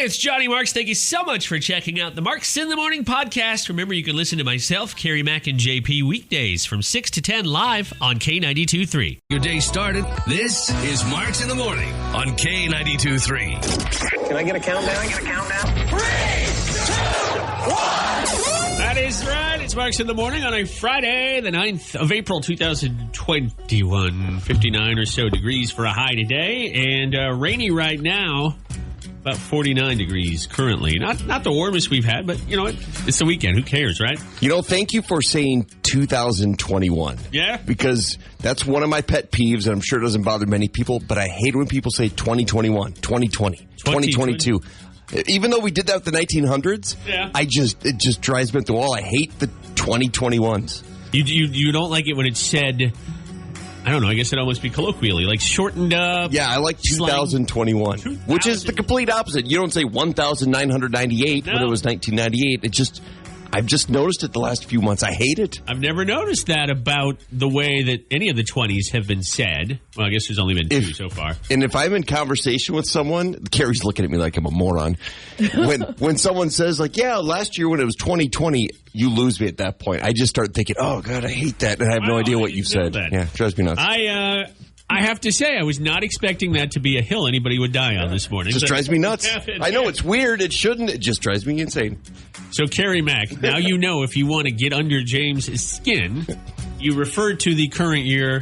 Hey, it's Johnny Marks. Thank you so much for checking out the Marks in the Morning podcast. Remember, you can listen to myself, Carrie Mack, and JP weekdays from 6 to 10 live on K92.3. Your day started. This is Marks in the Morning on K92.3. Can I get a countdown? 3, 2, 1. That is right. It's Marks in the Morning on a Friday, the 9th of April, 2021. 59 or so degrees for a high today, and rainy right now. About 49 degrees currently. Not the warmest we've had, but you know what? It's the weekend. Who cares, right? You know, thank you for saying 2021. Yeah? Because that's one of my pet peeves, and I'm sure it doesn't bother many people, but I hate when people say 2021, 2020, 2022. Even though we did that with the 1900s, yeah. it just drives me up the wall. I hate the 2021s. You don't like it when it's said... I don't know. I guess it'd almost be colloquially, like shortened up. Yeah, I like 2021, which is the complete opposite. You don't say 1,998 when it was 1998. I've just noticed it the last few months. I hate it. I've never noticed that about the way that any of the 20s have been said. Well, I guess there's only been 2 so far. And if I'm in conversation with someone, Carrie's looking at me like I'm a moron. When someone says, like, yeah, last year when it was 2020, you lose me at that point. I just start thinking, oh, God, I hate that. And I have no idea what you've said. That. Yeah, it drives me nuts. I have to say, I was not expecting that to be a hill anybody would die on this morning. It just drives me nuts. I know it's weird. It shouldn't. It just drives me insane. So, Carrie Mack, now you know if you want to get under James' skin, you refer to the current year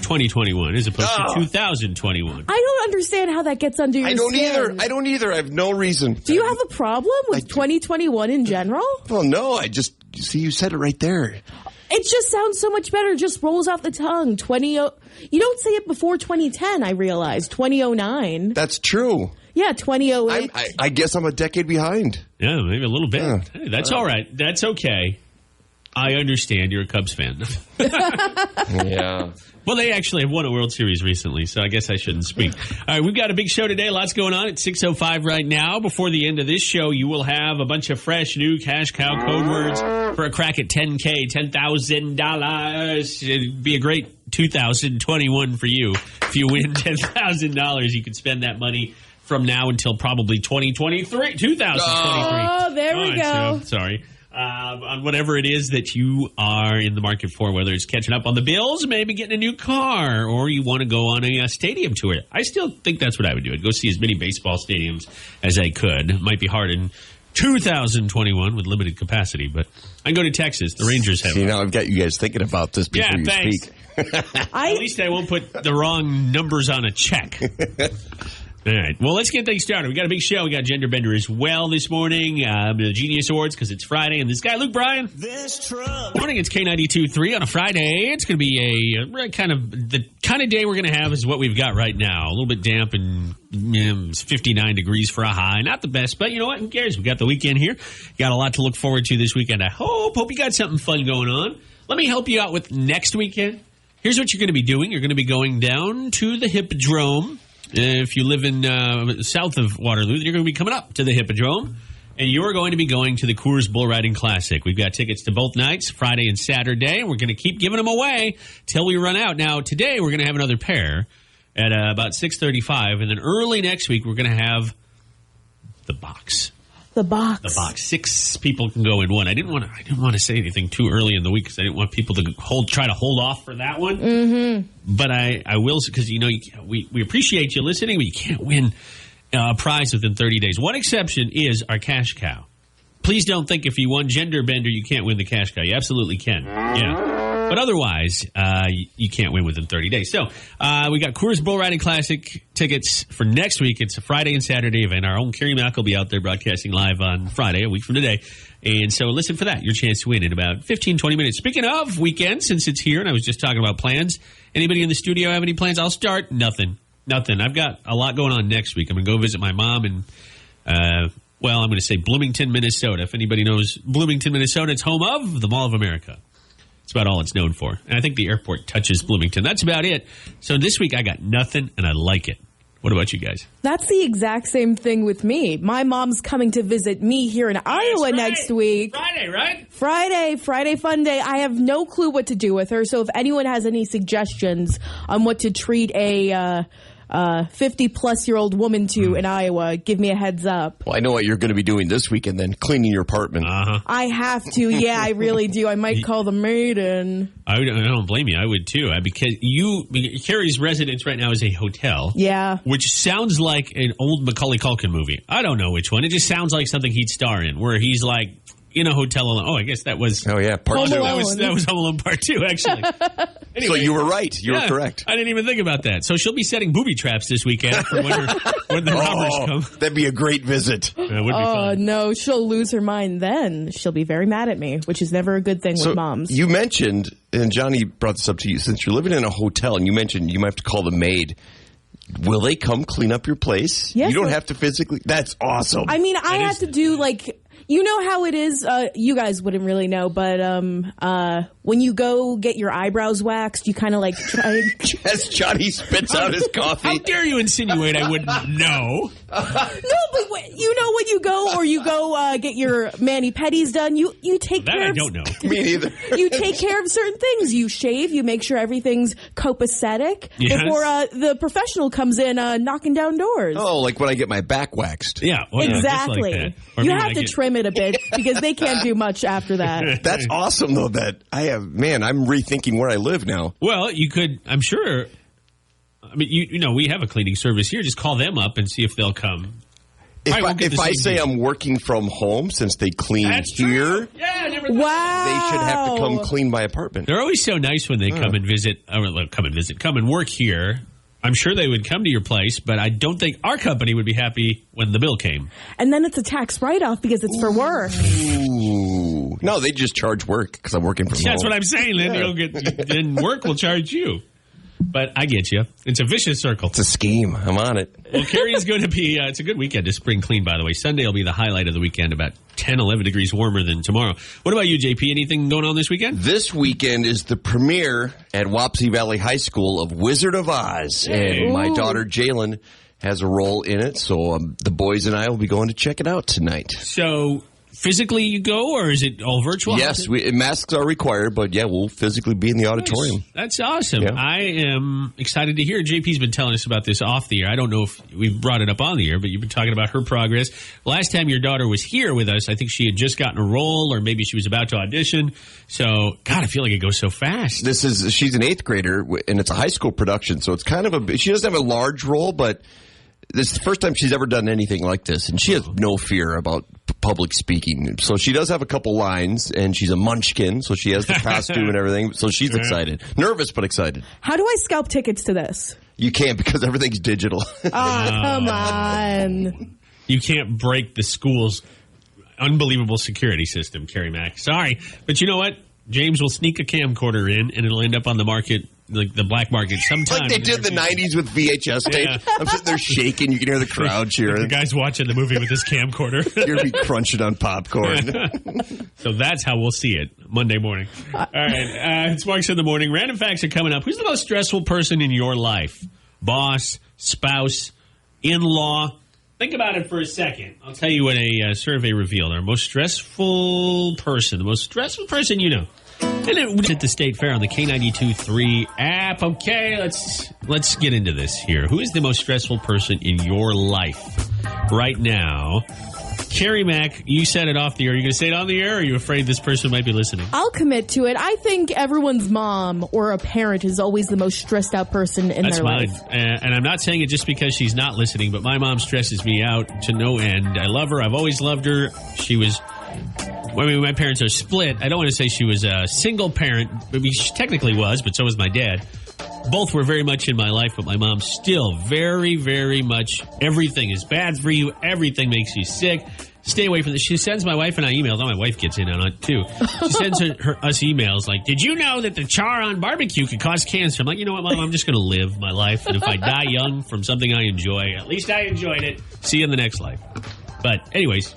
2021 as opposed to 2021. I don't understand how that gets under your skin. I don't either. I have no reason. Do you have a problem with 2021 in general? Well, no. You said it right there. It just sounds so much better. It just rolls off the tongue. You don't say it before 2010, I realize. 2009. That's true. Yeah, 2008. I guess I'm a decade behind. Yeah, maybe a little bit. Yeah. Hey, that's all right. That's okay. I understand you're a Cubs fan. Yeah. Well, they actually have won a World Series recently, so I guess I shouldn't speak. All right, we've got a big show today. Lots going on. It's 6:05 right now. Before the end of this show, you will have a bunch of fresh new cash cow code words for a crack at $10,000, $10,000. It'd be a great 2021 for you. If you win $10,000, you can spend that money from now until probably 2023. Oh, there we go. So, sorry. On whatever it is that you are in the market for, whether it's catching up on the bills, maybe getting a new car, or you want to go on a stadium tour. I still think that's what I would do. I'd go see as many baseball stadiums as I could. It might be hard in 2021 with limited capacity, but I can go to Texas. The Rangers have. See, now I've got you guys thinking about this before you speak. At least I won't put the wrong numbers on a check. All right. Well, let's get things started. We got a big show. We got Gender Bender as well this morning. The Genius Awards because it's Friday. And this guy, Luke Bryan. Morning. It's K92.3 on a Friday. It's going to be the kind of day we're going to have is what we've got right now. A little bit damp and it's 59 degrees for a high. Not the best, but you know what? Who cares? We got the weekend here. Got a lot to look forward to this weekend. I hope you got something fun going on. Let me help you out with next weekend. Here's what you're going to be doing. You're going to be going down to the Hippodrome. If you live in south of Waterloo, then you're going to be coming up to the Hippodrome, and you're going to be going to the Coors Bull Riding Classic. We've got tickets to both nights, Friday and Saturday, and we're going to keep giving them away till we run out. Now, today we're going to have another pair at about 6:35, and then early next week we're going to have the box. The box. 6 people can go in one. I didn't want to say anything too early in the week because I didn't want people to try to hold off for that one. Mm-hmm. But I will because we appreciate you listening, but you can't win a prize within 30 days. One exception is our cash cow. Please don't think if you won Gender Bender you can't win the cash cow. You absolutely can. Yeah. But otherwise, you can't win within 30 days. So we got Coors Bull Riding Classic tickets for next week. It's a Friday and Saturday event. Our own Carrie Mack will be out there broadcasting live on Friday, a week from today. And so listen for that. Your chance to win in about 15, 20 minutes. Speaking of weekend, since it's here, and I was just talking about plans. Anybody in the studio have any plans? I'll start. Nothing. I've got a lot going on next week. I'm going to go visit my mom in, I'm going to say Bloomington, Minnesota. If anybody knows Bloomington, Minnesota, it's home of the Mall of America. It's about all it's known for. And I think the airport touches Bloomington. That's about it. So this week I got nothing, and I like it. What about you guys? That's the exact same thing with me. My mom's coming to visit me here in Iowa next week. Friday, right? Friday fun day. I have no clue what to do with her. So if anyone has any suggestions on what to treat a 50-plus-year-old woman to in Iowa, give me a heads up. Well, I know what you're going to be doing this weekend then, cleaning your apartment. I have to. Yeah, I really do. I might call the maid in. I don't blame you. I would too. Because Carrie's residence right now is a hotel. Yeah. Which sounds like an old Macaulay Culkin movie. I don't know which one. It just sounds like something he'd star in, where he's like in a hotel alone. Oh, I guess that was... Oh, yeah, part Home 2. Alone. That was Home Alone Part 2, actually. Anyway, so you were right. You were correct. I didn't even think about that. So she'll be setting booby traps this weekend for when the robbers come. That'd be a great visit. That would be fun. No, she'll lose her mind then. She'll be very mad at me, which is never a good thing with moms. You mentioned, and Johnny brought this up to you, since you're living in a hotel, and you mentioned you might have to call the maid. Will they come clean up your place? Yes. You don't have to physically. That's awesome. I mean, I have to do like... You know how it is, you guys wouldn't really know, but when you go get your eyebrows waxed, you kind of like try... Yes, Johnny spits out his coffee. How dare you insinuate I wouldn't know? No, but you know when you go or you go get your mani-pedis done, you take That care I of... don't know. Me neither. You take care of certain things. You shave, you make sure everything's copacetic before the professional comes in knocking down doors. Oh, like when I get my back waxed. Yeah. Well, Exactly. just like that. Or You maybe have I to get- trim it a bit because they can't do much after that. That's awesome, though, that I have... Man, I'm rethinking where I live now. Well, you could, I'm sure... I mean, you know, we have a cleaning service here. Just call them up and see if they'll come. If I say I'm working from home, since they clean here, Yeah, I never thought. Wow. they should have to come clean my apartment. They're always so nice when they come and visit. Come and work here. I'm sure they would come to your place, but I don't think our company would be happy when the bill came. And then it's a tax write-off because it's for work. Ooh. No, they just charge work because I'm working from home. That's what I'm saying. Then you'll get. Then work will charge you. But I get you. It's a vicious circle. It's a scheme. I'm on it. Well, Carrie's going to be, it's a good weekend to spring clean, by the way. Sunday will be the highlight of the weekend, about 10, 11 degrees warmer than tomorrow. What about you, JP? Anything going on this weekend? This weekend is the premiere at Wapsie Valley High School of Wizard of Oz. And my daughter, Jalen, has a role in it. So the boys and I will be going to check it out tonight. So, physically you go, or is it all virtual? Yes, masks are required, but yeah, we'll physically be in the auditorium. That's awesome. Yeah. I am excited to hear. JP's been telling us about this off the air. I don't know if we've brought it up on the air, but you've been talking about her progress. Last time your daughter was here with us, I think she had just gotten a role, or maybe she was about to audition. So, God, I feel like it goes so fast. She's an 8th grader, and it's a high school production, so it's kind of she doesn't have a large role, but this is the first time she's ever done anything like this, and she has no fear about public speaking. So she does have a couple lines, and she's a munchkin, so she has the costume and everything. So she's excited. Nervous, but excited. How do I scalp tickets to this? You can't because everything's digital. Come on. You can't break the school's unbelievable security system, Carrie Mack. Sorry. But you know what? James will sneak a camcorder in, and it'll end up on the market, like the black market, sometime. Like they did the 90s with VHS tape. Yeah. I'm sitting there shaking. You can hear the crowd The cheering. guy's watching the movie with his camcorder. You're going to be crunching on popcorn. So that's how we'll see it Monday morning. All right. It's Marks in the Morning. Random facts are coming up. Who's the most stressful person in your life? Boss, spouse, in-law? Think about it for a second. I'll tell you what a survey revealed. Our most stressful person, the most stressful person you know. And it was at the State Fair on the K92.3 app. Okay, let's get into this here. Who is the most stressful person in your life right now? Carrie Mack, you said it off the air. Are you going to say it on the air, or are you afraid this person might be listening? I'll commit to it. I think everyone's mom or a parent is always the most stressed out person in That's their mine. life. And I'm not saying it just because she's not listening, but my mom stresses me out to no end. I love her. I've always loved her. She was... I mean, my parents are split. I don't want to say she was a single parent. I mean, she technically was, but so was my dad. Both were very much in my life, but my mom still very, very much. Everything is bad for you. Everything makes you sick. Stay away from this. She sends my wife and I emails. Oh, my wife gets in on it, too. She sends us emails like, did you know that the char on barbecue could cause cancer? I'm like, you know what, Mom? I'm just going to live my life. And if I die young from something I enjoy, at least I enjoyed it. See you in the next life. But anyways,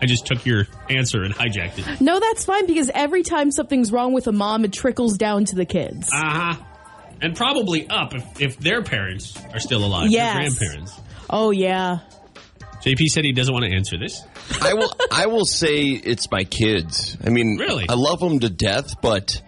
I just took your answer and hijacked it. No, that's fine because every time something's wrong with a mom, it trickles down to the kids. Uh-huh. And probably up if their parents are still alive. Yes. Their grandparents. Oh, yeah. JP said he doesn't want to answer this. I will say it's my kids. I mean, Really? I love them to death, but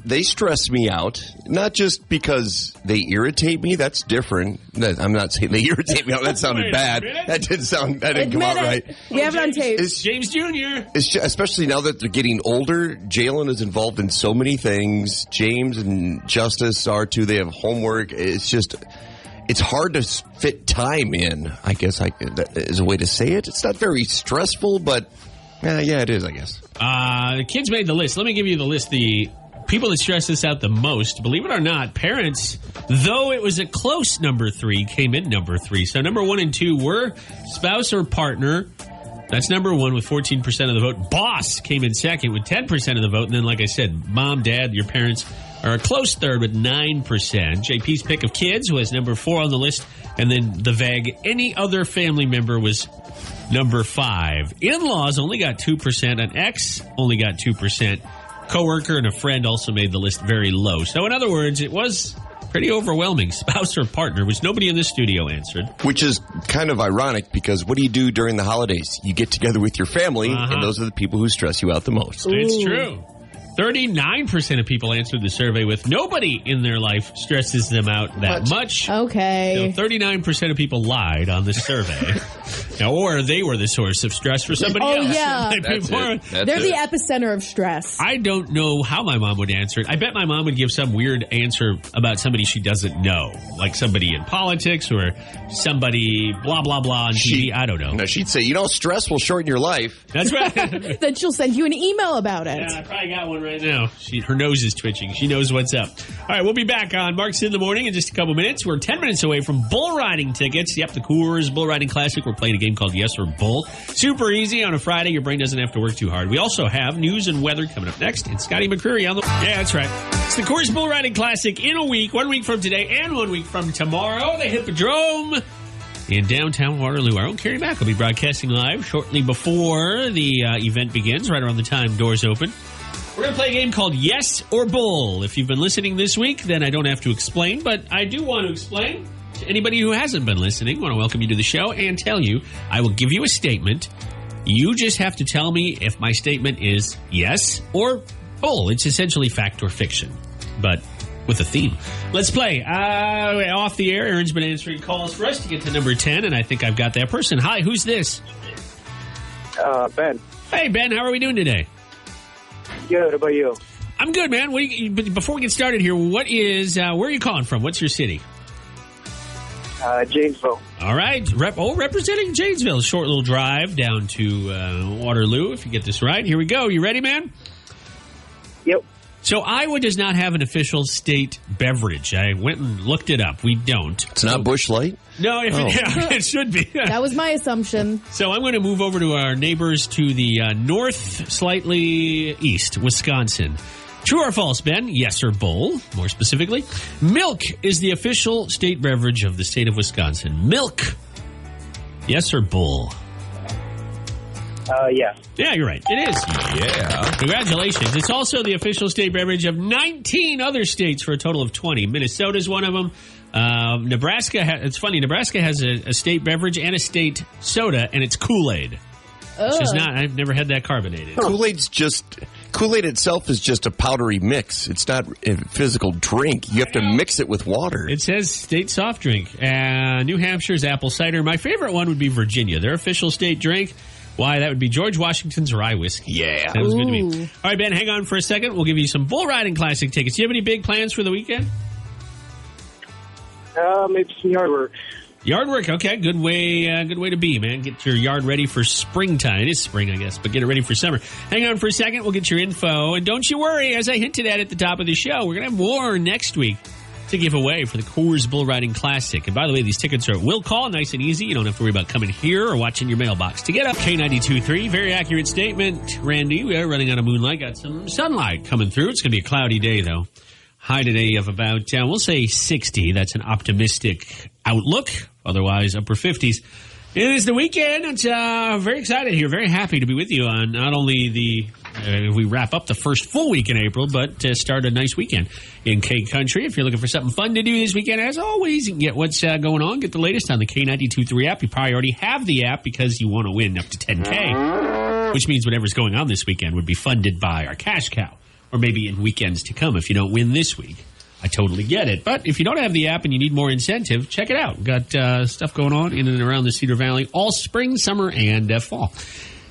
they stress me out, not just because they irritate me. That's different. I'm not saying they irritate me out. That sounded bad. That didn't come out right. We have it on tape. It's James Jr. It's just, especially now that they're getting older. Jalen is involved in so many things. James and Justice are too. They have homework. It's hard to fit time in, I guess that is a way to say it. It's not very stressful, but yeah, it is, I guess. The kids made the list. Let me give you the list. The people that stress this out the most, believe it or not, parents, though it was a close number 3, came in number 3. So number 1 and 2 were spouse or partner. That's number 1 with 14% of the vote. Boss came in second with 10% of the vote. And then, like I said, mom, dad, your parents are a close third with 9%. JP's pick of kids was number 4 on the list. And then the vague any other family member was number 5. In-laws only got 2%. An ex only got 2%. Coworker and a friend also made the list very low. So in other words, it was pretty overwhelming. Spouse or partner, which nobody in the studio answered. Which is kind of ironic because what do you do during the holidays? You get together with your family, and those are the people who stress you out the most. Ooh. It's true. 39% of people answered the survey with nobody in their life stresses them out that much. Okay. So 39% of people lied on this survey. Or they were the source of stress for somebody else. Oh, yeah. They're the epicenter of stress. I don't know how my mom would answer it. I bet my mom would give some weird answer about somebody she doesn't know. Like somebody in politics or somebody blah, blah, blah on TV. I don't know. No, she'd say, stress will shorten your life. That's right. Then she'll send you an email about it. Yeah, I probably got one right now. Her nose is twitching. She knows what's up. All right, we'll be back on Mark's in the Morning in just a couple minutes. We're 10 minutes away from bull riding tickets. Yep, the Coors Bull Riding Classic. We're playing a game called Yes or Bull. Super easy on a Friday. Your brain doesn't have to work too hard. We also have news and weather coming up next. And Scotty McCreery on the... Yeah, that's right. It's the Coors Bull Riding Classic in a week. 1 week from today and 1 week from tomorrow. The Hippodrome in downtown Waterloo. Our own Carrie Mack will be broadcasting live shortly before the event begins, right around the time doors open. We're going to play a game called Yes or Bull. If you've been listening this week, then I don't have to explain, but I do want to explain to anybody who hasn't been listening. I want to welcome you to the show and tell you I will give you a statement. You just have to tell me if my statement is yes or bull. It's essentially fact or fiction, but with a theme. Let's play. Off the air, Aaron's been answering calls for us to get to number 10, and I think I've got that person. Hi, who's this? Ben. Hey, Ben, how are we doing today? Good. How about you? I'm good, man. Before we get started here, where are you calling from? What's your city? Janesville. All right. Representing Janesville. Short little drive down to Waterloo, if you get this right. Here we go. You ready, man? Yep. So Iowa does not have an official state beverage. I went and looked it up. We don't. It's not Busch Light? No, it should be. That was my assumption. So I'm going to move over to our neighbors to the north, slightly east, Wisconsin. True or false, Ben? Yes or bull, more specifically. Milk is the official state beverage of the state of Wisconsin. Milk. Yes or bull? Yeah. Yeah, you're right. It is. Yeah. Congratulations. It's also the official state beverage of 19 other states for a total of 20. Minnesota's one of them. Nebraska, it's funny, Nebraska has a state beverage and a state soda, and it's Kool-Aid. Which is not, I've never had that carbonated. Kool-Aid itself is just a powdery mix. It's not a physical drink. You have to mix it with water. It says state soft drink. New Hampshire's apple cider. My favorite one would be Virginia. Their official state drink. Why, that would be George Washington's rye whiskey. Yeah. Sounds good to me. All right, Ben, hang on for a second. We'll give you some bull riding classic tickets. Do you have any big plans for the weekend? Maybe some yard work. Yard work, okay. Good way to be, man. Get your yard ready for springtime. It is spring, I guess, but get it ready for summer. Hang on for a second. We'll get your info. And don't you worry, as I hinted at the top of the show, we're going to have more next week to give away for the Coors Bull Riding Classic. And by the way, these tickets are will call, nice and easy. You don't have to worry about coming here or watching your mailbox to get up. K92.3, very accurate statement. Randy, we are running out of moonlight. Got some sunlight coming through. It's going to be a cloudy day, though. High today of about, we'll say 60. That's an optimistic outlook. Otherwise, upper 50s. It is the weekend. It's very excited here. Very happy to be with you on not only we wrap up the first full week in April, but to start a nice weekend in K Country. If you're looking for something fun to do this weekend, as always, you can get what's going on. Get the latest on the K92.3 app. You probably already have the app because you want to win up to $10K, which means whatever's going on this weekend would be funded by our cash cow. or maybe in weekends to come if you don't win this week. I totally get it. But if you don't have the app and you need more incentive, check it out. We've got stuff going on in and around the Cedar Valley all spring, summer, and fall.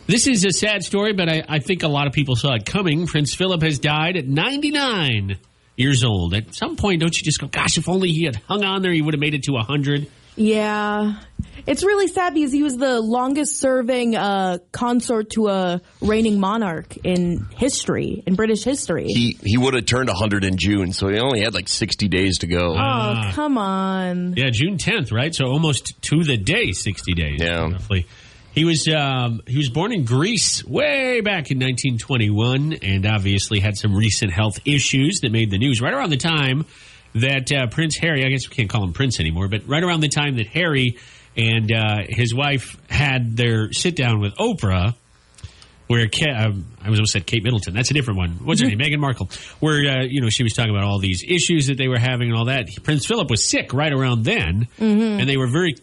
This is a sad story, but I think a lot of people saw it coming. Prince Philip has died at 99 years old. At some point, don't you just go, gosh, if only he had hung on there, he would have made it to 100. Yeah. It's really sad because he was the longest serving consort to a reigning monarch in history, in British history. He would have turned 100 in June, so he only had like 60 days to go. Oh, come on. Yeah, June 10th, right? So almost to the day, 60 days. Yeah. Roughly. He was born in Greece way back in 1921 and obviously had some recent health issues that made the news right around the time that Prince Harry, I guess we can't call him Prince anymore, but right around the time that Harry and his wife had their sit-down with Oprah, where I almost said Kate Middleton. That's a different one. What's her name? Meghan Markle. Where, she was talking about all these issues that they were having and all that. Prince Philip was sick right around then, and they were very...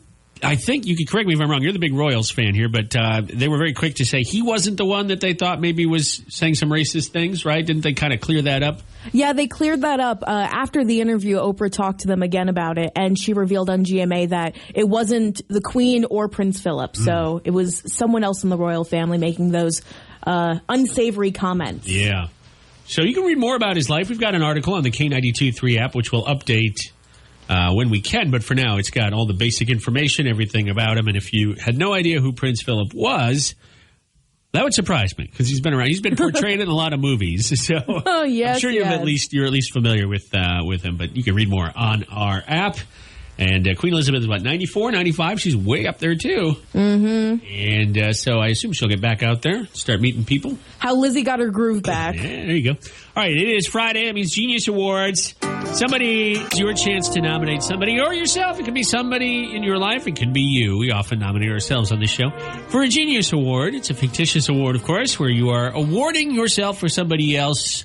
I think you could correct me if I'm wrong. You're the big Royals fan here, but they were very quick to say he wasn't the one that they thought maybe was saying some racist things, right? Didn't they kind of clear that up? Yeah, they cleared that up. After the interview, Oprah talked to them again about it, and she revealed on GMA that it wasn't the Queen or Prince Philip. So it was someone else in the royal family making those unsavory comments. Yeah. So you can read more about his life. We've got an article on the K92.3 app, which will update when we can, but for now it's got all the basic information, everything about him. And if you had no idea who Prince Philip was, that would surprise me because he's been around. He's been portrayed in a lot of movies, so yes, I'm sure you're at least familiar with him. But you can read more on our app. And Queen Elizabeth is, 94, 95? She's way up there, too. Mm-hmm. And so I assume she'll get back out there, start meeting people. How Lizzie got her groove back. Yeah, there you go. All right, it is Friday. That means Genius Awards. It's your chance to nominate somebody or yourself. It can be somebody in your life. It can be you. We often nominate ourselves on this show for a Genius Award. It's a fictitious award, of course, where you are awarding yourself for somebody else.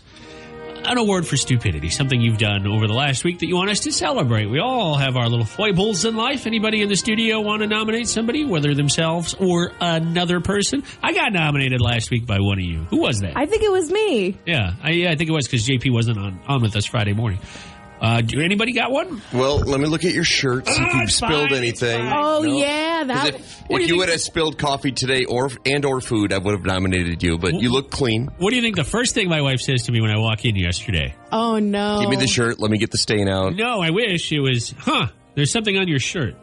An award for stupidity, something you've done over the last week that you want us to celebrate. We all have our little foibles in life. Anybody in the studio want to nominate somebody, whether themselves or another person? I got nominated last week by one of you. Who was that? I think it was me. Yeah, I think it was because JP wasn't on with us Friday morning. Do anybody got one? Well, let me look at your shirt, see if you've spilled anything. Oh, No? yeah. If you would have spilled coffee today or food, I would have nominated you, but you look clean. What do you think the first thing my wife says to me when I walk in yesterday? Oh, no. Give me the shirt. Let me get the stain out. No, I wish it was, there's something on your shirt.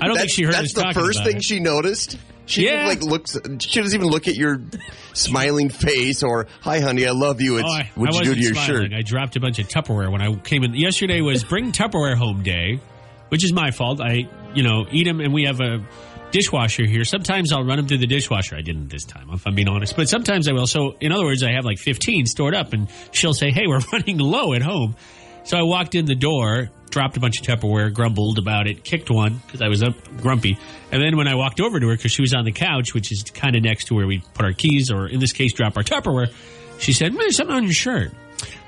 I don't think she heard us talking about it. That's the first thing she noticed? She she doesn't even look at your smiling face or, hi, honey, I love you. What'd you do to your shirt? I dropped a bunch of Tupperware when I came in. Yesterday was Bring Tupperware Home Day, which is my fault. I, eat them, and we have a dishwasher here. Sometimes I'll run them through the dishwasher. I didn't this time, if I'm being honest. But sometimes I will. So, in other words, I have like 15 stored up, and she'll say, hey, we're running low at home. So I walked in the door, dropped a bunch of Tupperware, grumbled about it, kicked one because I was up grumpy. And then when I walked over to her, because she was on the couch, which is kind of next to where we put our keys, or in this case, drop our Tupperware, she said, there's something on your shirt.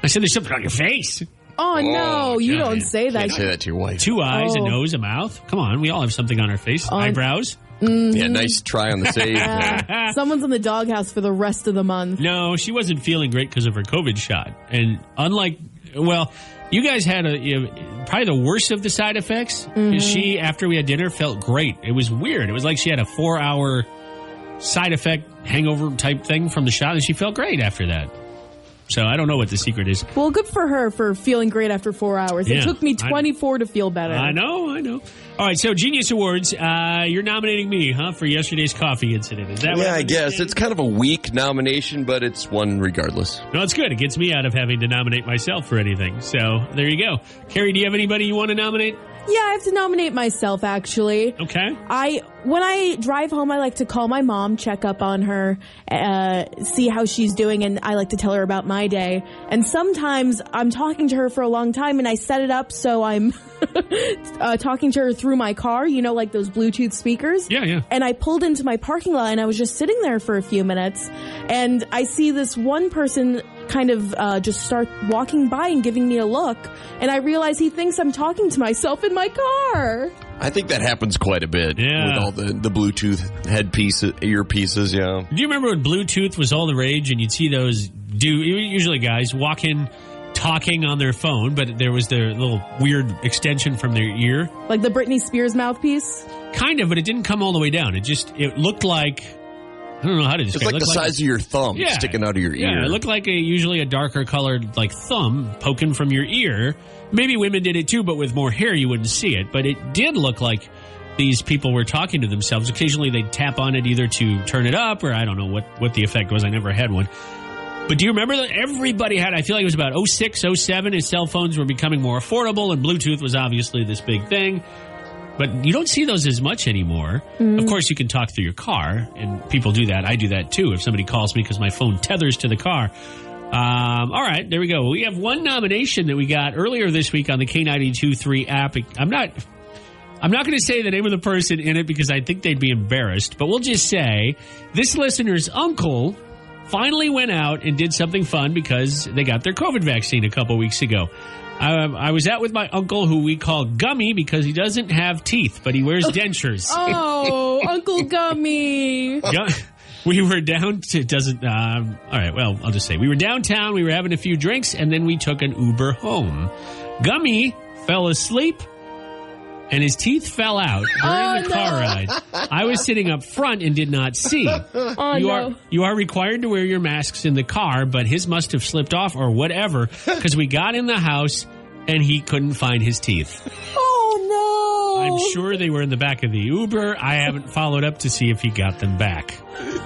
I said, there's something on your face. Oh, no, you don't say that. Can't say that to your wife. 2 eyes, a nose, a mouth. Come on, we all have something on our face. Eyebrows. Mm-hmm. Yeah, nice try on the save. Someone's in the doghouse for the rest of the month. No, she wasn't feeling great because of her COVID shot. And unlike, you guys had probably the worst of the side effects. Mm-hmm. She, after we had dinner, felt great. It was weird. It was like she had a 4-hour side effect hangover type thing from the shot, and she felt great after that. So I don't know what the secret is. Well, good for her for feeling great after 4 hours. Yeah, it took me 24 to feel better. I know. All right, so Genius Awards, you're nominating me, for yesterday's coffee incident. Is that what I guess. It's kind of a weak nomination, but it's one regardless. No, it's good. It gets me out of having to nominate myself for anything. So there you go. Carrie, do you have anybody you want to nominate? Yeah, I have to nominate myself, actually. Okay. When I drive home, I like to call my mom, check up on her, see how she's doing, and I like to tell her about my day. And sometimes I'm talking to her for a long time, and I set it up so I'm talking to her through my car, like those Bluetooth speakers. Yeah. And I pulled into my parking lot, and I was just sitting there for a few minutes, and I see this one person kind of just start walking by and giving me a look, and I realize he thinks I'm talking to myself in my car. I think that happens quite a bit with all the Bluetooth earpieces, yeah. Do you remember when Bluetooth was all the rage and you'd see those usually guys walk in talking on their phone, but there was their little weird extension from their ear. Like the Britney Spears mouthpiece? Kind of, but it didn't come all the way down. It looked like, I don't know how to describe it. It's like the size of your thumb sticking out of your ear. Yeah, it looked like usually a darker colored like thumb poking from your ear. Maybe women did it too, but with more hair you wouldn't see it. But it did look like these people were talking to themselves. Occasionally they'd tap on it either to turn it up, or I don't know what the effect was. I never had one. But do you remember that everybody had, I feel like it was about 06, 07, as cell phones were becoming more affordable, and Bluetooth was obviously this big thing. But you don't see those as much anymore. Of course, you can talk through your car, and people do that. I do that, too, if somebody calls me because my phone tethers to the car. All right, there we go. We have one nomination that we got earlier this week on the K92.3 app. I'm not going to say the name of the person in it because I think they'd be embarrassed, but we'll just say this listener's uncle finally went out and did something fun because they got their COVID vaccine a couple weeks ago. I was out with my uncle, who we call Gummy because he doesn't have teeth, but he wears dentures. Oh, Uncle Gummy. We were down to, all right, well, I'll just say, we were downtown, we were having a few drinks, and then we took an Uber home. Gummy fell asleep, and his teeth fell out during the car ride. I was sitting up front and did not see. You are required to wear your masks in the car, but his must have slipped off or whatever, because we got in the house and he couldn't find his teeth. Oh, no. I'm sure they were in the back of the Uber. I haven't followed up to see if he got them back.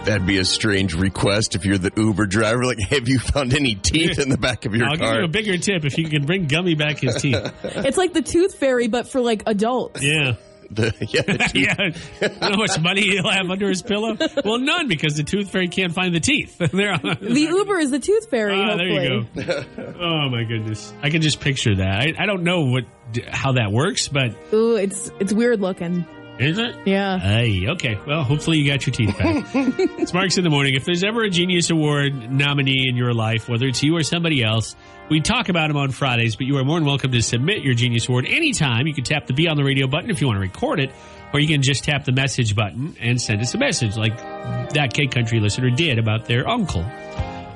That'd be a strange request if you're the Uber driver. Like, have you found any teeth in the back of your car? I'll give you a bigger tip if you can bring Gummy back his teeth. It's like the Tooth Fairy, but for like adults. Yeah. The teeth. You know how much money he'll have under his pillow? Well, none, because the Tooth Fairy can't find the teeth. The Uber is the Tooth Fairy, hopefully. There you go. Oh, my goodness. I can just picture that. I don't know how that works, but... Ooh, it's weird looking. Is it? Yeah. Hey, okay. Well, hopefully you got your teeth back. It's Marks in the Morning. If there's ever a Genius Award nominee in your life, whether it's you or somebody else, we talk about them on Fridays, but you are more than welcome to submit your Genius Award anytime. You can tap the Be on the Radio button if you want to record it, or you can just tap the message button and send us a message like that K-Country listener did about their uncle,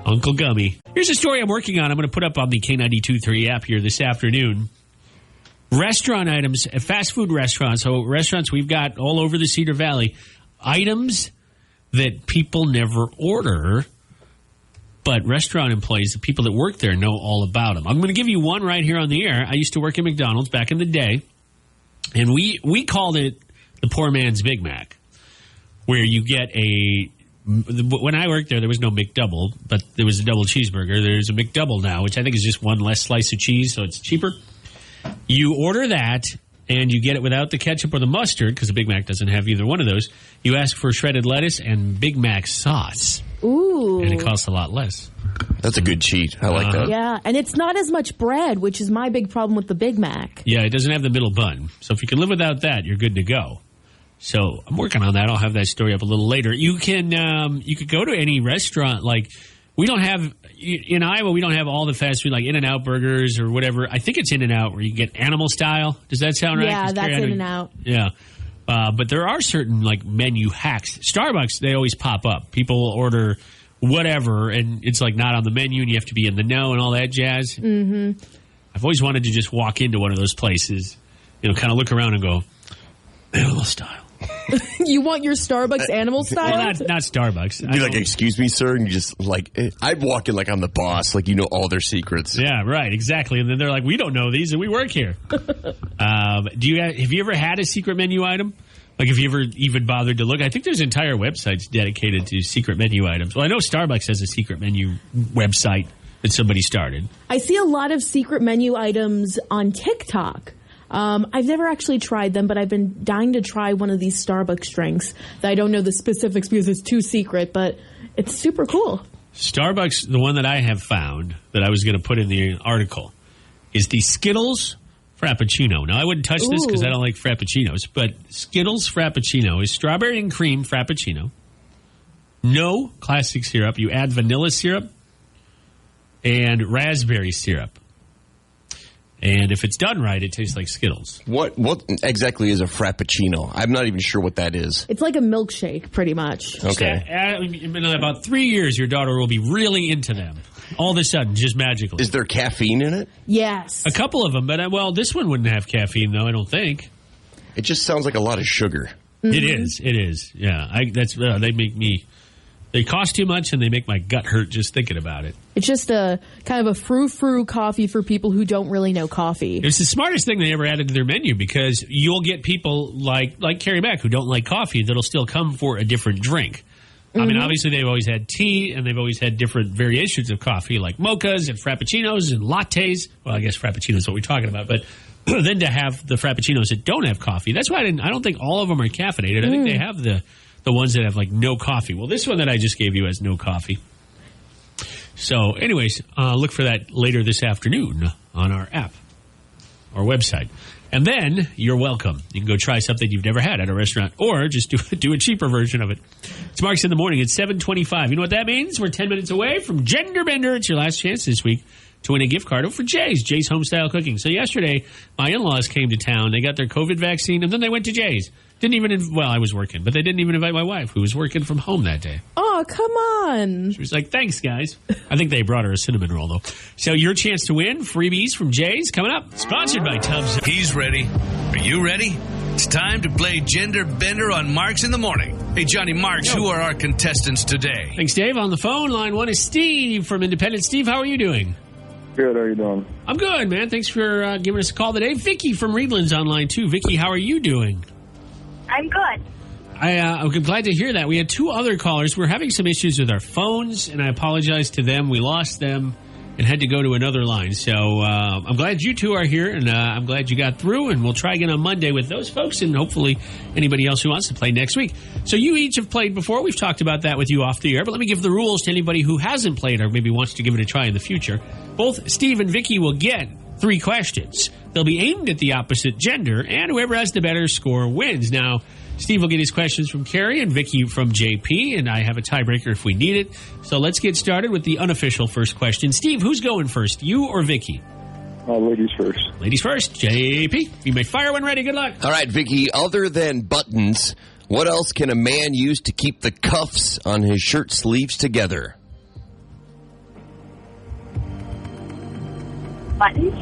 Uncle Gummy. Here's a story I'm working on. I'm going to put up on the K92.3 app here this afternoon. Restaurant items, fast food restaurants. So restaurants we've got all over the Cedar Valley. Items that people never order, but restaurant employees, the people that work there, know all about them. I'm going to give you one right here on the air. I used to work at McDonald's back in the day, and we called it the poor man's Big Mac, where you get when I worked there was no McDouble, but there was a double cheeseburger. There's a McDouble now, which I think is just one less slice of cheese, so it's cheaper. You order that, and you get it without the ketchup or the mustard, because the Big Mac doesn't have either one of those. You ask for shredded lettuce and Big Mac sauce. Ooh. And it costs a lot less. That's a good cheat. I like that. Yeah, and it's not as much bread, which is my big problem with the Big Mac. Yeah, it doesn't have the middle bun. So if you can live without that, you're good to go. So I'm working on that. I'll have that story up a little later. You can you could go to any restaurant. Like, we don't have... In Iowa, we don't have all the fast food, like In-N-Out burgers or whatever. I think it's In-N-Out where you get animal style. Does that sound right? Yeah, that's In-N-Out. Yeah. But there are certain, like, menu hacks. Starbucks, they always pop up. People will order whatever, and it's, like, not on the menu, and you have to be in the know and all that jazz. Mm-hmm. I've always wanted to just walk into one of those places, kind of look around and go, animal style. You want your Starbucks animal style? Well, not Starbucks. You're like, excuse me, sir? And you just, like, I'd walk in like I'm the boss, like you know all their secrets. Yeah, right, exactly. And then they're like, we don't know these, and we work here. Have you ever had a secret menu item? Like, have you ever even bothered to look? I think there's entire websites dedicated to secret menu items. Well, I know Starbucks has a secret menu website that somebody started. I see a lot of secret menu items on TikTok. I've never actually tried them, but I've been dying to try one of these Starbucks drinks that I don't know the specifics because it's too secret, but it's super cool. Starbucks, the one that I have found that I was going to put in the article, is the Skittles Frappuccino. Now, I wouldn't touch this because I don't like Frappuccinos, but Skittles Frappuccino is strawberry and cream Frappuccino. No classic syrup. You add vanilla syrup and raspberry syrup. And if it's done right, it tastes like Skittles. What exactly is a Frappuccino? I'm not even sure what that is. It's like a milkshake, pretty much. Okay. In about 3 years, your daughter will be really into them. all of a sudden, just magically. Is there caffeine in it? Yes. A couple of them, but this one wouldn't have caffeine, though, I don't think. It just sounds like a lot of sugar. Mm-hmm. It is. Yeah, they make me... They cost too much, and they make my gut hurt just thinking about it. It's just a kind of a frou-frou coffee for people who don't really know coffee. It's the smartest thing they ever added to their menu because you'll get people like Carrie Mack who don't like coffee that'll still come for a different drink. I mean, obviously, they've always had tea, and they've always had different variations of coffee, like mochas and frappuccinos and lattes. Well, I guess frappuccino is what we're talking about, but then to have the frappuccinos that don't have coffee. That's why I don't think all of them are caffeinated. I think they have the ones that have, like, no coffee. Well, this one that I just gave you has no coffee. So, anyways, look for that later this afternoon on our app or website. And then you're welcome. You can go try something you've never had at a restaurant or just do a cheaper version of it. It's Marks in the Morning. It's 7:25. You know what that means? We're 10 minutes away from Gender Bender. It's your last chance this week to win a gift card for Jay's Homestyle Cooking. So yesterday, my in-laws came to town. They got their COVID vaccine, and then they went to Jay's. I was working, but they didn't even invite my wife, who was working from home that day. Oh, come on. She was like, thanks, guys. I think they brought her a cinnamon roll, though. So your chance to win freebies from Jay's coming up. Sponsored by Tubbs. He's ready. Are you ready? It's time to play Gender Bender on Marks in the Morning. Hey, Johnny Marks, who are our contestants today? Thanks, Dave. On the phone, line one is Steve from Independence. Steve, how are you doing? Good. How are you doing? I'm good, man. Thanks for giving us a call today. Vicky from Reedland's on line two. Vicky, how are you doing? I'm good. I'm glad to hear that. We had two other callers. We're having some issues with our phones, and I apologize to them. We lost them and had to go to another line. So I'm glad you two are here, and I'm glad you got through, and we'll try again on Monday with those folks and hopefully anybody else who wants to play next week. So you each have played before. We've talked about that with you off the air, but let me give the rules to anybody who hasn't played or maybe wants to give it a try in the future. Both Steve and Vicky will get 3 questions. They'll be aimed at the opposite gender, and whoever has the better score wins. Now, Steve will get his questions from Carrie and Vicky from JP, and I have a tiebreaker if we need it. So let's get started with the unofficial first question. Steve, who's going first, you or Vicky? Ladies first. Ladies first. JP, you may fire when ready. Good luck. All right, Vicky, other than buttons, what else can a man use to keep the cuffs on his shirt sleeves together? Buttons?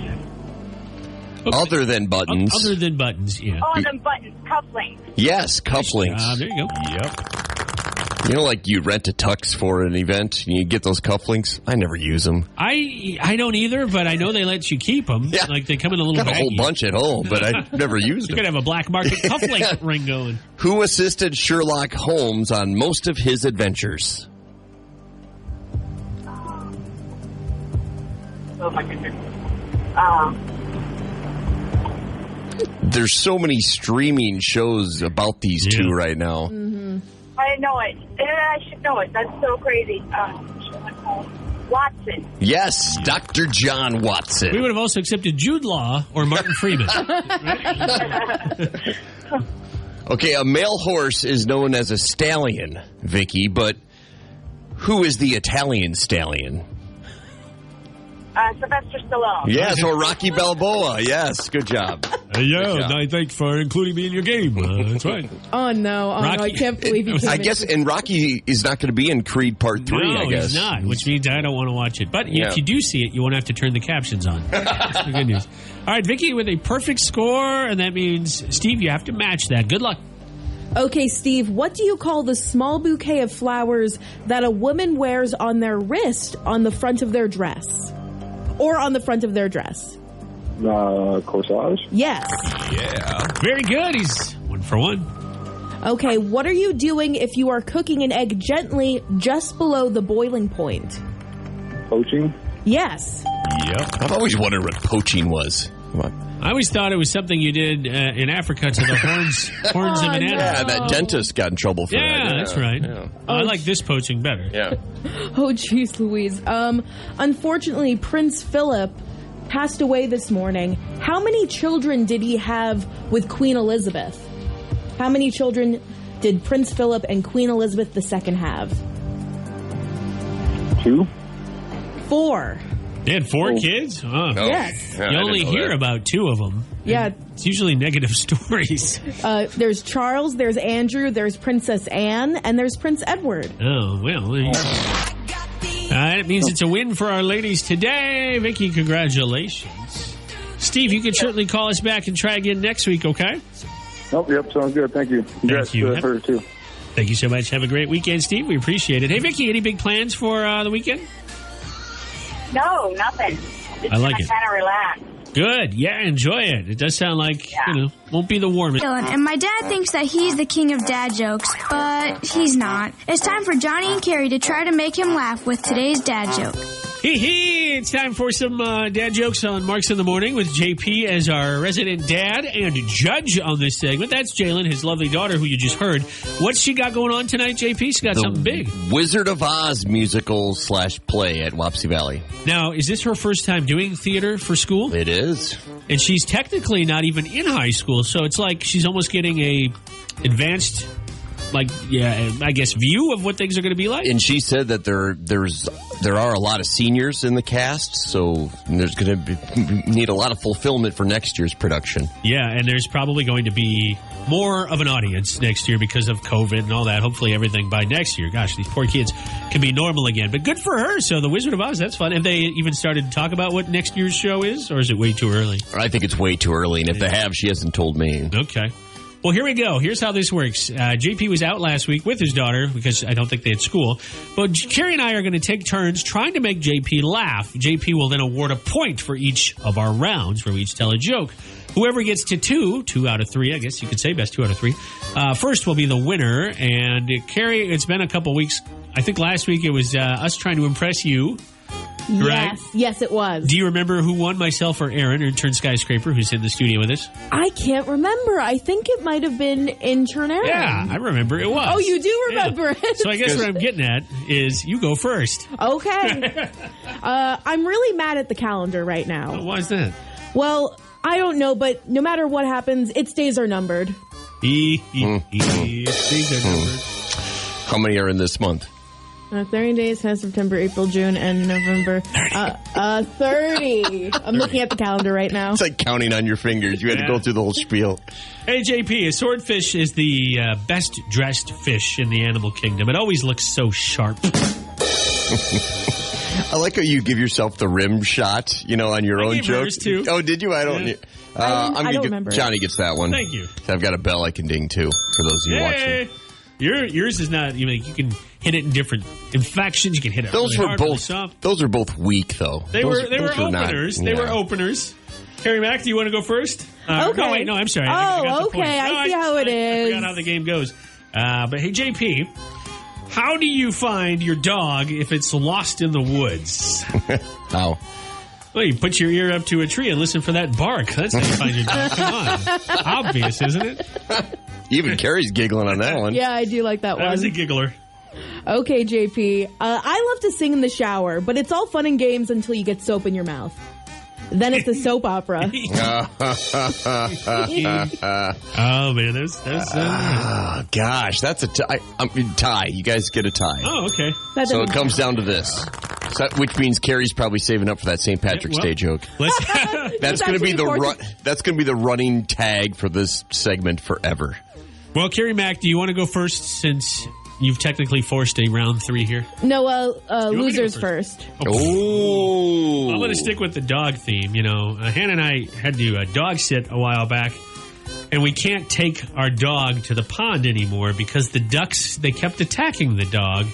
Okay. Other than buttons. Other than buttons, yeah. Oh, the buttons. Cufflinks. Yes, cufflinks. There you go. Yep. You know, like you rent a tux for an event, and you get those cufflinks? I never use them. I don't either, but I know they let you keep them. Yeah. Like they come in a little Got a whole baggie. bunch at home, but I never used You them. could have a black market cufflink ring going. Who assisted Sherlock Holmes on most of his adventures? Oh, my goodness. There's so many streaming shows about these two right now. I know it. I should know it. That's so crazy. Watson. Yes, Dr. John Watson. We would have also accepted Jude Law or Martin Freeman. Okay, a male horse is known as a stallion, Vicky, but who is the Italian stallion? Sylvester Stallone. Yes, or Rocky Balboa. Yes, good job. Good job. Thanks for including me in your game. That's right. Oh, no. I can't believe you I guess, and Rocky is not going to be in Creed Part 3, No, I guess. he's not, which means I don't want to watch it. But if you do see it, you won't have to turn the captions on. That's the good news. All right, Vicky with a perfect score, and that means, Steve, you have to match that. Good luck. Okay, Steve, what do you call the small bouquet of flowers that a woman wears on their wrist on the front of their dress? Or on the front of their dress? Corsage? Yes. Yeah. Very good. He's 1 for 1. Okay, what are you doing if you are cooking an egg gently just below the boiling point? Poaching? Yes. Yep. I've always wondered what poaching was. Come on. I always thought it was something you did in Africa to the horns of an animal. Yeah, that dentist got in trouble for that. Yeah, that's right. Yeah. I like this poaching better. Yeah. Oh, jeez Louise. Unfortunately, Prince Philip passed away this morning. How many children did he have with Queen Elizabeth? How many children did Prince Philip and Queen Elizabeth II have? 2? 4. They had 4 kids? Oh. Yes. Yeah, You I only didn't know hear that. about 2 of them. Yeah. It's usually negative stories. There's Charles, there's Andrew, there's Princess Anne, and there's Prince Edward. Oh, well. It means it's a win for our ladies today. Vicky, congratulations. Steve, you can certainly call us back and try again next week, okay? Oh, yep, sounds good. Thank you. Congrats you. to her, too. Thank you so much. Have a great weekend, Steve. We appreciate it. Hey, Vicky, any big plans for the weekend? No, nothing. I like it. Kind of relax. Good. Yeah, enjoy it. It does sound like, won't be the warmest. And my dad thinks that he's the king of dad jokes, but he's not. It's time for Johnny and Carrie to try to make him laugh with today's dad joke. It's time for some dad jokes on Marks in the Morning with JP as our resident dad and judge on this segment. That's Jalen, his lovely daughter, who you just heard. What's she got going on tonight, JP? She's got something big. Wizard of Oz musical / play at Wapsie Valley. Now, is this her first time doing theater for school? It is. And she's technically not even in high school, so it's like she's almost getting a advanced, I guess, view of what things are going to be like. And she said that there are a lot of seniors in the cast, so there's going to need a lot of fulfillment for next year's production. Yeah, and there's probably going to be more of an audience next year because of COVID and all that. Hopefully everything by next year. Gosh, these poor kids can be normal again. But good for her. So the Wizard of Oz, that's fun. Have they even started to talk about what next year's show is, or is it way too early? I think it's way too early, and if they have, she hasn't told me. Okay. Well, here we go. Here's how this works. JP was out last week with his daughter because I don't think they had school. But Carrie and I are going to take turns trying to make JP laugh. JP will then award a point for each of our rounds where we each tell a joke. Whoever gets to two out of three, I guess you could say best 2 out of 3, first will be the winner. And Carrie, it's been a couple weeks. I think last week it was us trying to impress you. Right? Yes, it was. Do you remember who won, myself or Aaron, or Intern Skyscraper, who's in the studio with us? I can't remember. I think it might have been Intern Aaron. Yeah, I remember it was. Oh, you do remember it? So I guess what I'm getting at is you go first. Okay. I'm really mad at the calendar right now. Why is that? Well, I don't know, but no matter what happens, its days are numbered. Days are numbered. How many are in this month? 30 days has September, April, June, and November. 30. I'm looking at the calendar right now. It's like counting on your fingers. You had to go through the whole spiel. Hey, JP, a swordfish is the best dressed fish in the animal kingdom. It always looks so sharp. I like how you give yourself the rim shot, on your own joke. Hers too. Oh, did you? I don't. I don't remember. Johnny gets that one. Thank you. I've got a bell I can ding too for those of you watching. Yours is not. You can hit it in different inflections. You can hit it. Those really were hard, both. really soft. Those are both weak, though. They were those openers. They were openers. Carrie Mack, do you want to go first? Okay. No, wait. No, I'm sorry. Okay. I see how it is. I forgot how the game goes. But hey, JP, how do you find your dog if it's lost in the woods? How? Well, you put your ear up to a tree and listen for that bark. That's how you find your dog. Come on. Obvious, isn't it? Even Carrie's giggling on that one. Yeah, I do like that one. That was a giggler. Okay, JP. I love to sing in the shower, but it's all fun and games until you get soap in your mouth. Then it's a soap opera. Oh, man. There's gosh, that's a tie. You guys get a tie. Oh, okay. So it comes down to this. Which means Carrie's probably saving up for that St. Patrick's Day joke. That's going to be that's going to be the running tag for this segment forever. Well, Carrie Mack, do you want to go first since you've technically forced a round 3 here? No, losers first. Oh. I'm going to stick with the dog theme. Hannah and I had to dog sit a while back, and we can't take our dog to the pond anymore because the ducks, they kept attacking the dog.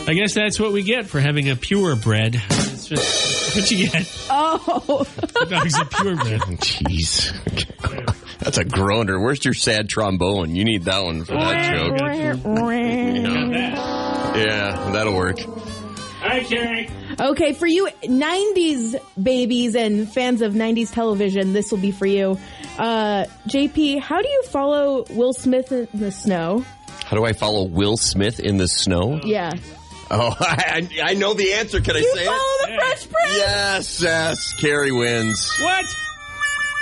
I guess that's what we get for having a purebred. It's just what you get. Oh. The dog's a purebred. Jeez. That's a groaner. Where's your sad trombone? You need that one for that joke. Yeah, that'll work. Hi, Carrie. Okay, for you 90s babies and fans of 90s television, this will be for you. JP, how do you follow Will Smith in the snow? How do I follow Will Smith in the snow? Yeah. Oh, I know the answer. Can I say it? You follow the Fresh Prince? Yes. Carrie wins. What?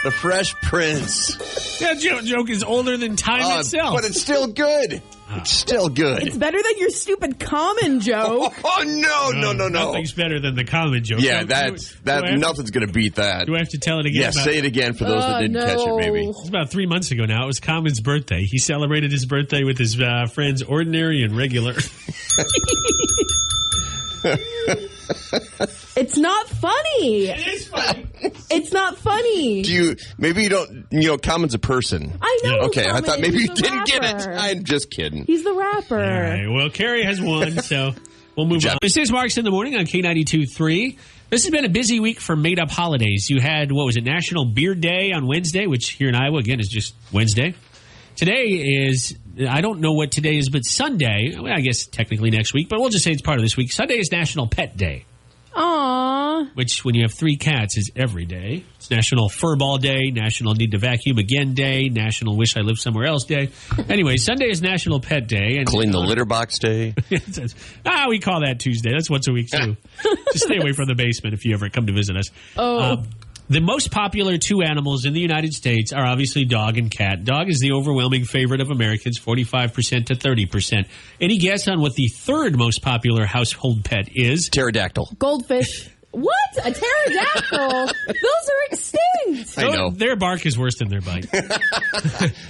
The Fresh Prince. That joke is older than time itself. But it's still good. It's still good. It's better than your stupid common joke. Oh, no. Nothing's better than the common joke. Yeah, nothing's going to beat that. Do I have to tell it again? Yeah, say it again for those that didn't catch it, maybe. It's about 3 months ago now. It was Common's birthday. He celebrated his birthday with his friends Ordinary and Regular. It's not funny. It is funny. It's not funny. Maybe you don't, Common's a person. I know. Okay, I thought maybe He's you the didn't get it. rapper. I'm just kidding. He's the rapper. All right. Well, Carrie has won, so we'll move on. This is Marks in the Morning on K92.3. This has been a busy week for made-up holidays. You had, National Beer Day on Wednesday, which here in Iowa, again, is just Wednesday. Today is, I don't know what today is, but Sunday, I guess technically next week, but we'll just say it's part of this week. Sunday is National Pet Day. Aww. Which, when you have 3 cats, is every day. It's National Furball Day, National Need to Vacuum Again Day, National Wish I Lived Somewhere Else Day. Anyway, Sunday is National Pet Day. And Clean the litter box day. We call that Tuesday. That's once a week, too. Just stay away from the basement if you ever come to visit us. The most popular 2 animals in the United States are obviously dog and cat. Dog is the overwhelming favorite of Americans, 45% to 30%. Any guess on what the 3rd most popular household pet is? Pterodactyl. Goldfish. What? A pterodactyl? Those are extinct. I know. Their bark is worse than their bite.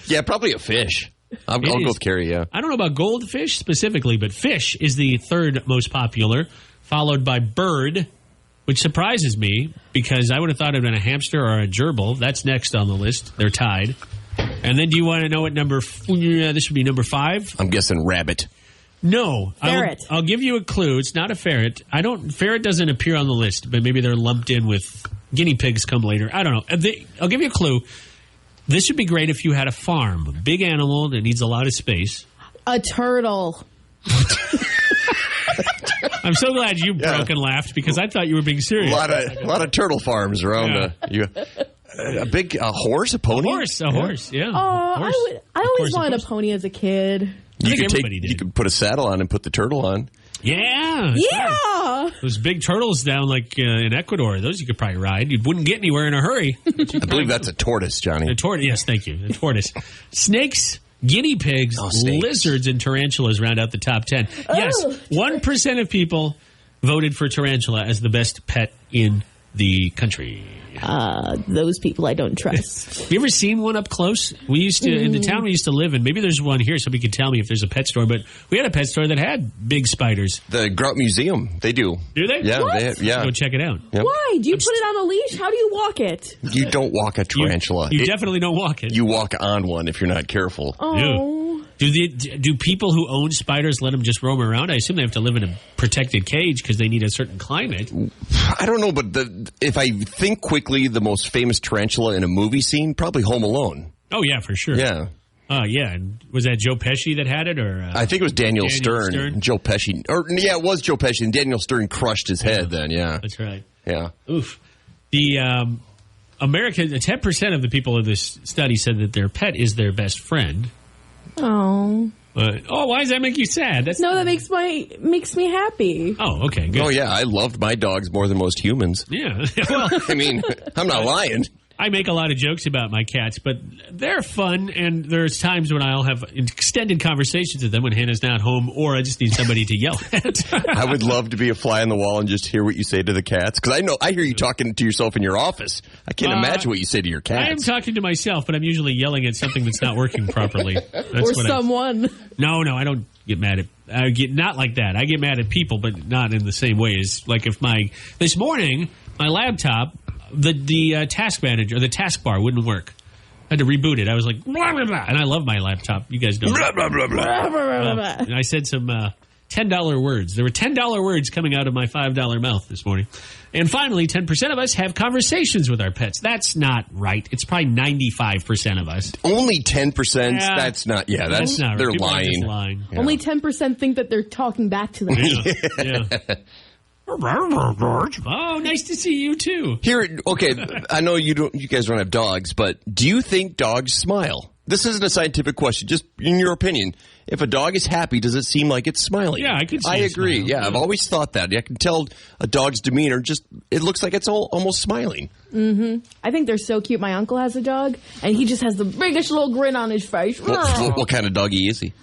Yeah, probably a fish. I'll go with Carrie, yeah. I don't know about goldfish specifically, but fish is the 3rd most popular, followed by bird, which surprises me because I would have thought it would have been a hamster or a gerbil. That's next on the list. They're tied. And then do you want to know what this would be number 5? I'm guessing rabbit. No. Ferret. I'll give you a clue. It's not a ferret. Ferret doesn't appear on the list, but maybe they're lumped in with guinea pigs come later. I don't know. I'll give you a clue. This would be great if you had a farm. A big animal that needs a lot of space. A turtle. I'm so glad you broke and laughed because I thought you were being serious. A lot of turtle farms around. A big horse, a pony? A horse, yeah. Oh, I always wanted a pony as a kid. You could put a saddle on and put the turtle on. Yeah. Yeah. Those big turtles down in Ecuador, those you could probably ride. You wouldn't get anywhere in a hurry. I believe that's a tortoise, Johnny. A tortoise, yes, thank you. A tortoise. Snakes, guinea pigs, lizards, and tarantulas round out the top 10. Yes, 1% of people voted for tarantula as the best pet in the country. Those people I don't trust. Have you ever seen one up close? We used to, in the town we used to live in, maybe there's one here, somebody could tell me if there's a pet store, but we had a pet store that had big spiders. The Grout Museum, they do. Do they? Yeah, What? Go check it out. Yep. Why? Do you put it on a leash? How do you walk it? You don't walk a tarantula. You definitely don't walk it. You walk on one if you're not careful. Oh. Do people who own spiders let them just roam around? I assume they have to live in a protected cage because they need a certain climate. I don't know, but if I think quickly, the most famous tarantula in a movie scene, probably Home Alone. Oh, yeah, for sure. Yeah. Yeah. Was that Joe Pesci that had it? Or I think it was Daniel Stern. Joe Pesci. It was Joe Pesci, and Daniel Stern crushed his head then, yeah. That's right. Yeah. Oof. The 10% of the people in this study said that their pet is their best friend. Oh. Why does that make you sad? That makes me happy. Oh, okay, good. Oh, yeah, I loved my dogs more than most humans. Yeah. Well, I mean, I'm not lying. I make a lot of jokes about my cats, but they're fun, and there's times when I'll have extended conversations with them when Hannah's not home, or I just need somebody to yell at. I would love to be a fly on the wall and just hear what you say to the cats, because I hear you talking to yourself in your office. I can't imagine what you say to your cats. I am talking to myself, but I'm usually yelling at something that's not working properly. Or someone. No, I don't get mad at. I get not like that. I get mad at people, but not in the same way as like if this morning my laptop. The task manager, the taskbar wouldn't work. I had to reboot it. I was like, blah, blah, blah. And I love my laptop. You guys know. Blah, blah, blah, blah. And I said some $10 words. There were $10 words coming out of my $5 mouth this morning. And finally, 10% of us have conversations with our pets. That's not right. It's probably 95% of us. Only 10%? Yeah. That's not, that's not they're right. They're lying. lying. Yeah. Only 10% think that they're talking back to them. Yeah. Oh, nice to see you too. Okay, I know you guys don't have dogs, but do you think dogs smile? This isn't a scientific question, just in your opinion. If a dog is happy, does it seem like it's smiling? Yeah, I could see I agree. Smile. Yeah, I've always thought that. I can tell a dog's demeanor, it looks like it's almost smiling. Mm-hmm. I think they're so cute. My uncle has a dog, and he just has the biggest little grin on his face. What kind of doggy is he?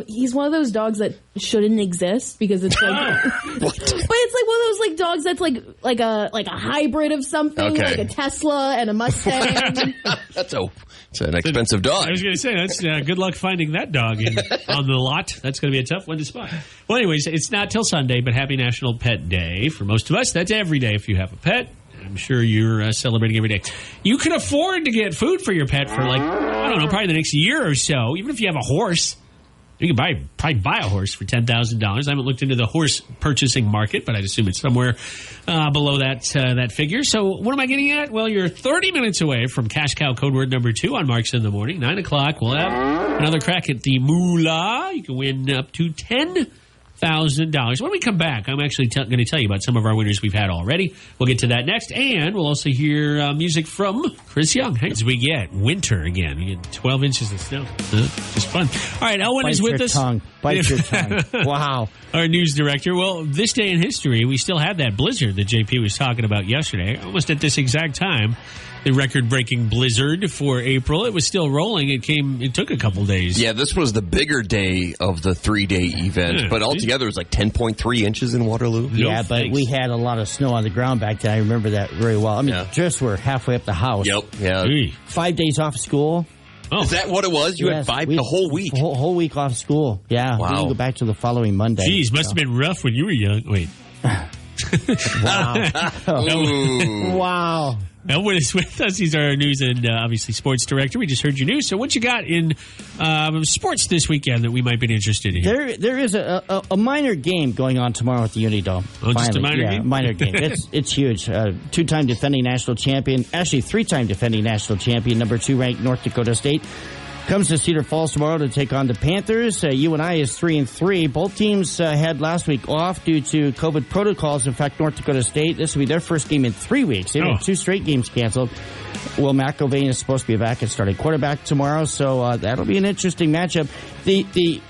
He's one of those dogs that shouldn't exist because it's like, but it's like one of those dogs that's like a hybrid of something, okay. like a Tesla and a Mustang. It's an expensive dog. I was going to say, that's good luck finding that dog on the lot. That's going to be a tough one to spot. Well, anyways, it's not till Sunday, but happy National Pet Day. For most of us, that's every day if you have a pet. I'm sure you're celebrating every day. You can afford to get food for your pet for probably the next year or so. Even if you have a horse, you can probably buy a horse for $10,000. I haven't looked into the horse purchasing market, but I'd assume it's somewhere below that figure. So what am I getting at? Well, you're 30 minutes away from Cash Cow code word number 2 on Marks in the Morning. 9 o'clock, we'll have another crack at the moolah. You can win up to $10,000. When we come back, I'm actually going to tell you about some of our winners we've had already. We'll get to that next, and we'll also hear music from Chris Young. As we get winter again, we get 12 inches of snow. Just fun. All right, Elwin is with us. Bite your tongue. Wow. Our news director. Well, this day in history, we still had that blizzard that JP was talking about yesterday. Almost at this exact time, the record-breaking blizzard for April. It was still rolling. It took a couple days. Yeah, this was the bigger day of the 3-day event, but altogether it was like 10.3 inches in Waterloo. Yeah, but we had a lot of snow on the ground back then. I remember that very well. I mean, just were halfway up the house. Yep. Yeah. 5 days off school. Oh. Is that what it was? You had the whole week? Whole week off school. Yeah. Wow. We didn't go back to the following Monday. Geez, must have been rough when you were young. Wait. Wow. Wow. Elwin is with us. He's our news and obviously sports director. We just heard your news. So what you got in sports this weekend that we might be interested in? There is a minor game going on tomorrow at the Unidome. Oh, just a minor game? Minor game. It's huge. Two-time defending national champion, actually three-time defending national champion, number 2 ranked North Dakota State. Comes to Cedar Falls tomorrow to take on the Panthers. UNI is 3-3. Both teams had last week off due to COVID protocols. In fact, North Dakota State, this will be their first game in 3 weeks. They've had 2 straight games canceled. Will McIlvain is supposed to be back at starting quarterback tomorrow, so that'll be an interesting matchup. The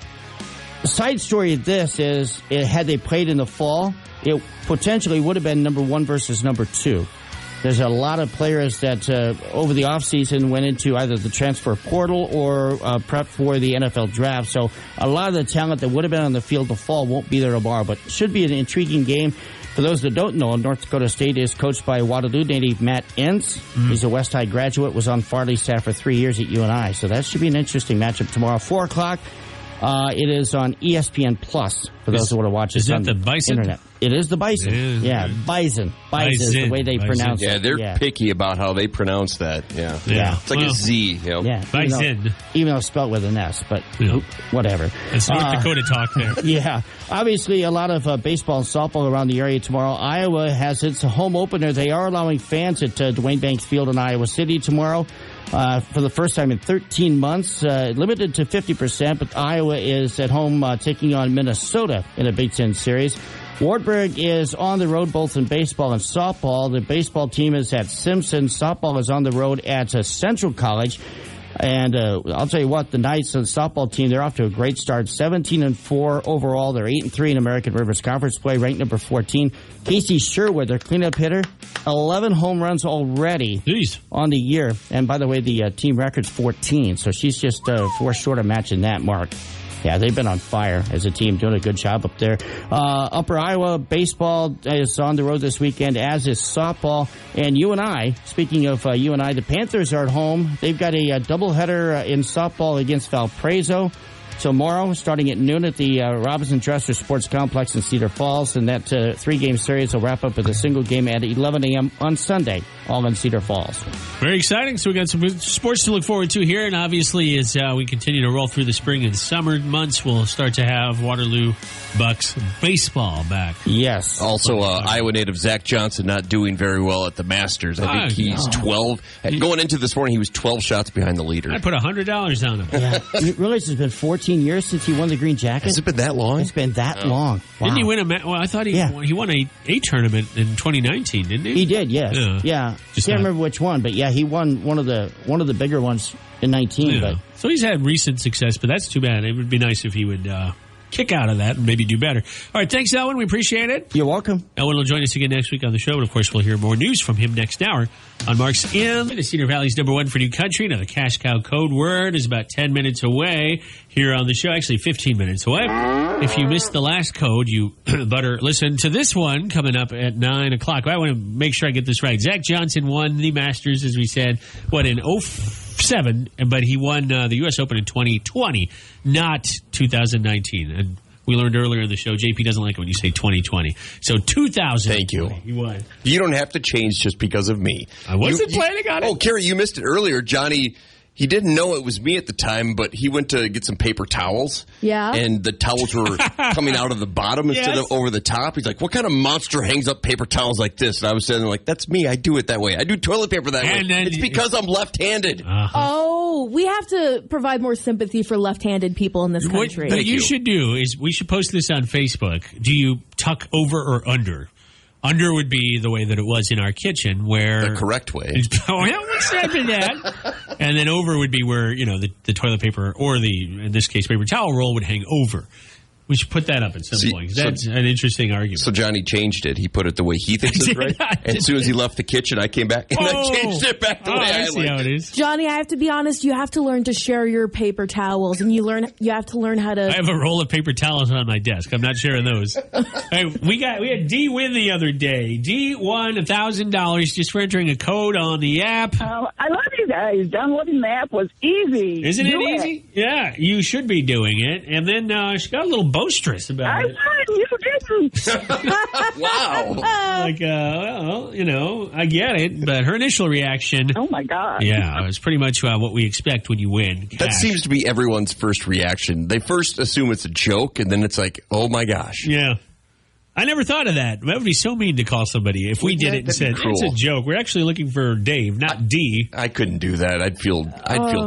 side story of this is, had they played in the fall, it potentially would have been number 1 versus number 2. There's a lot of players that over the offseason went into either the transfer portal or prep for the NFL draft. So a lot of the talent that would have been on the field the fall won't be there tomorrow, but should be an intriguing game. For those that don't know, North Dakota State is coached by Waterloo native Matt Entz. He's a West High graduate, was on Farley's staff for 3 years at UNI. So that should be an interesting matchup tomorrow. 4 o'clock. It is on ESPN Plus for those who want to watch it on the Bison? internet. It is the Bison. Yeah, Bison. Bison is the way they pronounce it. Yeah, they're picky about how they pronounce that. Yeah. It's like a Z. You know? Yeah. Bison. Even though it's spelled with an S, but whatever. It's North Dakota talk there. Yeah. Obviously, a lot of baseball and softball around the area tomorrow. Iowa has its home opener. They are allowing fans at Dwayne Banks Field in Iowa City tomorrow. For the first time in 13 months, limited to 50%, but Iowa is at home taking on Minnesota in a Big Ten series. Wartburg is on the road both in baseball and softball. The baseball team is at Simpson. Softball is on the road at Central College. And I'll tell you what, the Knights and the softball team, they're off to a great start. 17-4 overall. They're 8-3 in American Rivers Conference play, ranked number 14. Casey Sherwood, their cleanup hitter, 11 home runs already on the year. And by the way, the team record's 14, so she's just 4 short of matching that mark. Yeah, they've been on fire as a team, doing a good job up there. Upper Iowa baseball is on the road this weekend, as is softball. And UNI, speaking of UNI, the Panthers are at home. They've got a doubleheader in softball against Valparaiso tomorrow, starting at noon at the Robinson Dresser Sports Complex in Cedar Falls. And that 3-game series will wrap up with a single game at 11 a.m. on Sunday, all in Cedar Falls. Very exciting. So we got some sports to look forward to here. And obviously, as we continue to roll through the spring and summer months, we'll start to have Waterloo Bucks baseball back. Yes. Also, Iowa native Zach Johnson not doing very well at the Masters. I think he's 12. Going into this morning, he was 12 shots behind the leader. I put $100 on him. Yeah. You realize it's been 14 years since he won the green jacket? Has it been that long? It's been that long. Wow. Didn't he win well, I thought he won a tournament in 2019, didn't he? He did, yes. Yeah. Can't remember which one, but yeah, he won one of the bigger ones in 19. Yeah. But so he's had recent success, but that's too bad. It would be nice if he would kick out of that and maybe do better. All right, thanks, Elwin. We appreciate it. You're welcome. Elwin will join us again next week on the show, and of course, we'll hear more news from him next hour on Mark's In. The Cedar Valley's number 1 for New Country. Now, the Cash Cow code word is about 10 minutes away here on the show. Actually, 15 minutes away. If you missed the last code, you better listen to this one coming up at 9 o'clock. I want to make sure I get this right. Zach Johnson won the Masters, as we said, in 7, but he won the U.S. Open in 2020, not 2019. And we learned earlier in the show, JP doesn't like it when you say 2020. So 2000. Thank you. He won. You don't have to change just because of me. I wasn't planning on it. Oh, Carrie, you missed it earlier. Johnny, he didn't know it was me at the time, but he went to get some paper towels. Yeah. And the towels were coming out of the bottom instead of over the top. He's like, what kind of monster hangs up paper towels like this? And I was saying, like, that's me. I do it that way. I do toilet paper that way. It's because I'm left-handed. Oh, we have to provide more sympathy for left-handed people in this country. What you should do is we should post this on Facebook. Do you tuck over or under? Under would be the way that it was in our kitchen, where the correct way. What's that? And then over would be where the toilet paper or in this case paper towel roll would hang over. We should put that up at some point. That's an interesting argument. So Johnny changed it. He put it the way he thinks is right. And as soon as he left the kitchen, I came back and I changed it back the way I see how it is. Johnny, I have to be honest. You have to learn to share your paper towels, and you have to learn how to. I have a roll of paper towels on my desk. I'm not sharing those. Hey, we had D win the other day. D won $1,000 just for entering a code on the app. I love you guys. Downloading the app was easy. Isn't it easy? Yeah, you should be doing it. And then she got a little boisterous about it. You didn't. Wow. Like, I get it, but her initial reaction. Oh, my God. Yeah, it was pretty much what we expect when you win. That seems to be everyone's first reaction. They first assume it's a joke, and then it's like, oh, my gosh. Yeah. I never thought of that. That would be so mean to call somebody if we did it and said, it's a joke. We're actually looking for Dave, not D. I couldn't do that. I'd feel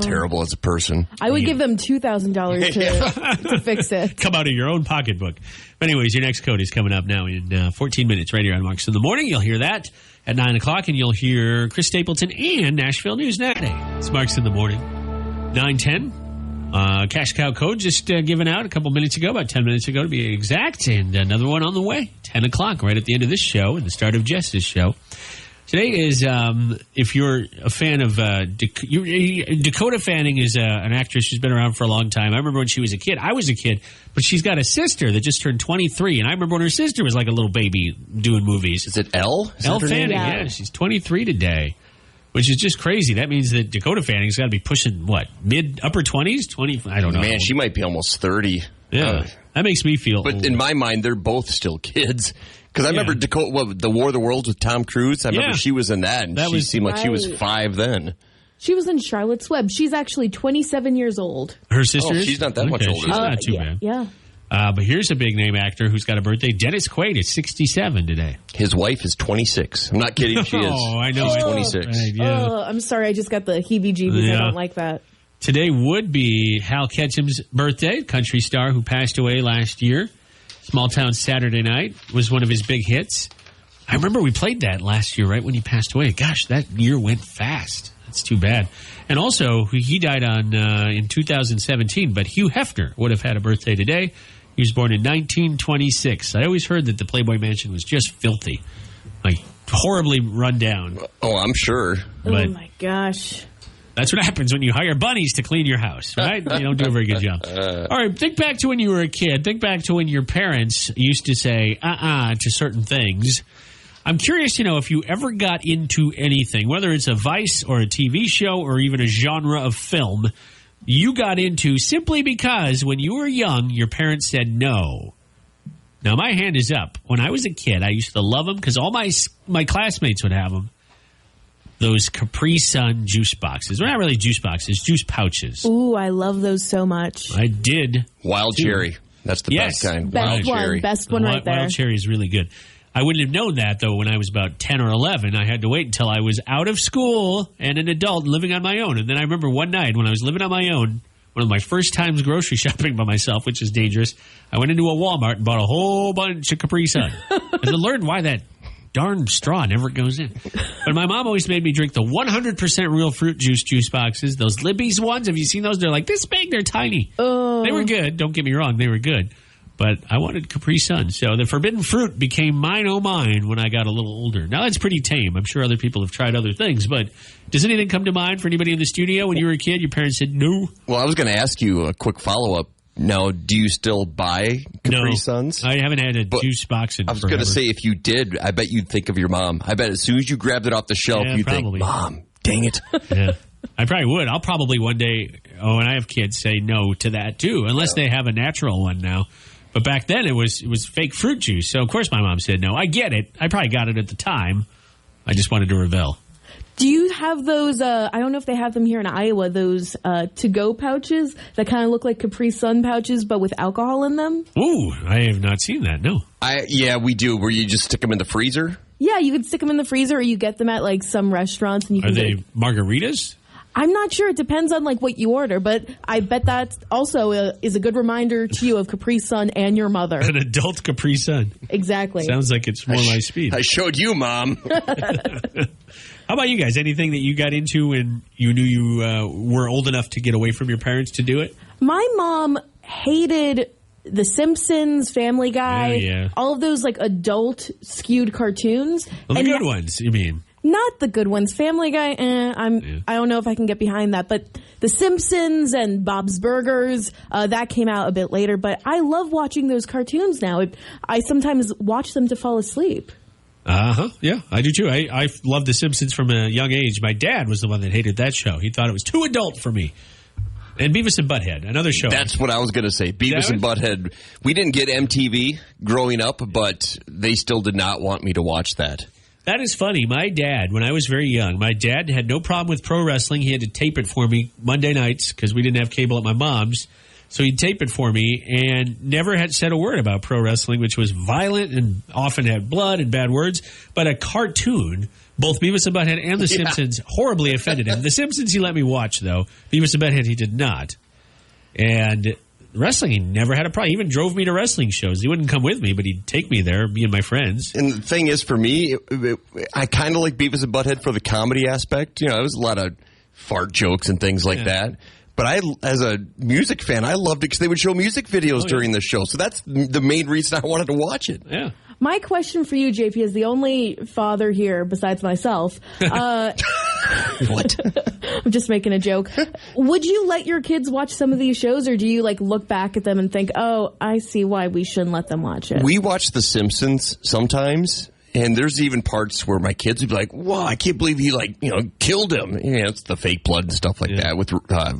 terrible as a person. I would give them $2,000 to fix it. Come out of your own pocketbook. But anyways, your next code is coming up now in 14 minutes right here on Marks in the Morning. You'll hear that at 9 o'clock, and you'll hear Chris Stapleton and Nashville News Now. It's Marks in the Morning. 9:10. Cash cow code just given out a couple minutes ago, about 10 minutes ago to be exact, and another one on the way, 10 o'clock, right at the end of this show and the start of Jess's show. Today is, if you're a fan of Dakota Fanning is an actress who's been around for a long time. I remember when she was a kid. I was a kid, but she's got a sister that just turned 23, and I remember when her sister was like a little baby doing movies. Is it Elle? Elle Fanning, yeah. She's 23 today. Which is just crazy. That means that Dakota Fanning's got to be pushing, upper 20s? 20? I don't know. Man, she might be almost 30. Yeah. That makes me feel But old. in my mind, they're both still kids. Because I remember the War of the Worlds with Tom Cruise. I remember she was in that, and she seemed like she was 5 then. She was in Charlotte's Web. She's actually 27 years old. Her sister is? She's not that much older. She's not too bad. Yeah. But here's a big-name actor who's got a birthday. Dennis Quaid is 67 today. His wife is 26. I'm not kidding. She is. Oh, I know. She's 26. Right, yeah. Oh, I'm sorry. I just got the heebie-jeebies. I don't like that. Today would be Hal Ketchum's birthday, country star who passed away last year. Small Town Saturday Night was one of his big hits. I remember we played that last year, right when he passed away. Gosh, that year went fast. That's too bad. And also, he died in 2017, but Hugh Hefner would have had a birthday today. He was born in 1926. I always heard that the Playboy Mansion was just filthy, like horribly run down. Oh, I'm sure. But, oh, my gosh. That's what happens when you hire bunnies to clean your house, right? You don't do a very good job. All right, think back to when you were a kid. Think back to when your parents used to say to certain things. I'm curious to know if you ever got into anything, whether it's a vice or a TV show or even a genre of film, you got into simply because when you were young, your parents said no. Now, my hand is up. When I was a kid, I used to love them because all my classmates would have them. Those Capri Sun juice boxes. They're not really juice boxes, juice pouches. Ooh, I love those so much. I did. Wild cherry. That's the best kind. Best one right there. Wild cherry is really good. I wouldn't have known that, though, when I was about 10 or 11. I had to wait until I was out of school and an adult living on my own. And then I remember one night when I was living on my own, one of my first times grocery shopping by myself, which is dangerous, I went into a Walmart and bought a whole bunch of Capri Sun. And I learned why that darn straw never goes in. But my mom always made me drink the 100% real fruit juice boxes. Those Libby's ones, have you seen those? They're like this big. They're tiny. Oh. They were good. Don't get me wrong. They were good. But I wanted Capri Sun. So the forbidden fruit became mine, oh mine, when I got a little older. Now, that's pretty tame. I'm sure other people have tried other things. But does anything come to mind for anybody in the studio? When you were a kid, your parents said no? Well, I was going to ask you a quick follow-up. Now, do you still buy Capri Suns? I haven't had a juice box in I was going to say, if you did, I bet you'd think of your mom. I bet as soon as you grabbed it off the shelf, you'd think, Mom, dang it. Yeah. I probably would. I'll probably one day, when I have kids, say no to that too, unless they have a natural one now. But back then it was fake fruit juice. So of course my mom said no. I get it. I probably got it at the time. I just wanted to rebel. Do you have those, I don't know if they have them here in Iowa, those to-go pouches that kind of look like Capri Sun pouches but with alcohol in them? Ooh, I have not seen that, no. Yeah, we do, where you just stick them in the freezer. Yeah, you could stick them in the freezer or you get them at like some restaurants. And you Are they margaritas? I'm not sure. It depends on like what you order, but I bet that also is a good reminder to you of Capri Sun and your mother. An adult Capri Sun. Exactly. Sounds like it's more my speed. I showed you, Mom. How about you guys? Anything that you got into when you knew you were old enough to get away from your parents to do it? My mom hated The Simpsons, Family Guy, all of those like adult skewed cartoons. Well, the good ones, you mean? Not the good ones. Family Guy, I don't know if I can get behind that. But The Simpsons and Bob's Burgers, that came out a bit later. But I love watching those cartoons now. I sometimes watch them to fall asleep. Yeah, I do too. I loved The Simpsons from a young age. My dad was the one that hated that show. He thought it was too adult for me. And Beavis and Butthead, another show. That's what I was going to say. Beavis and Butthead. We didn't get MTV growing up, but they still did not want me to watch that. That is funny. My dad, when I was very young, my dad had no problem with pro wrestling. He had to tape it for me Monday nights because we didn't have cable at my mom's. So he'd tape it for me and never had said a word about pro wrestling, which was violent and often had blood and bad words. But a cartoon, both Beavis and Butthead and The Simpsons, horribly offended him. The Simpsons he let me watch, though. Beavis and Butthead he did not. And wrestling, he never had a problem. He even drove me to wrestling shows. He wouldn't come with me, but he'd take me there, me and my friends. And the thing is, for me, I kind of like Beavis and Butthead for the comedy aspect. You know, there was a lot of fart jokes and things like that. But as a music fan, I loved it because they would show music videos during the show. So that's the main reason I wanted to watch it. Yeah. My question for you, JP, is the only father here besides myself. What? I'm just making a joke. Would you let your kids watch some of these shows, or do you like look back at them and think, oh, I see why we shouldn't let them watch it? We watch The Simpsons sometimes. And there's even parts where my kids would be like, wow, I can't believe he, killed him. You know, it's the fake blood and stuff like that with,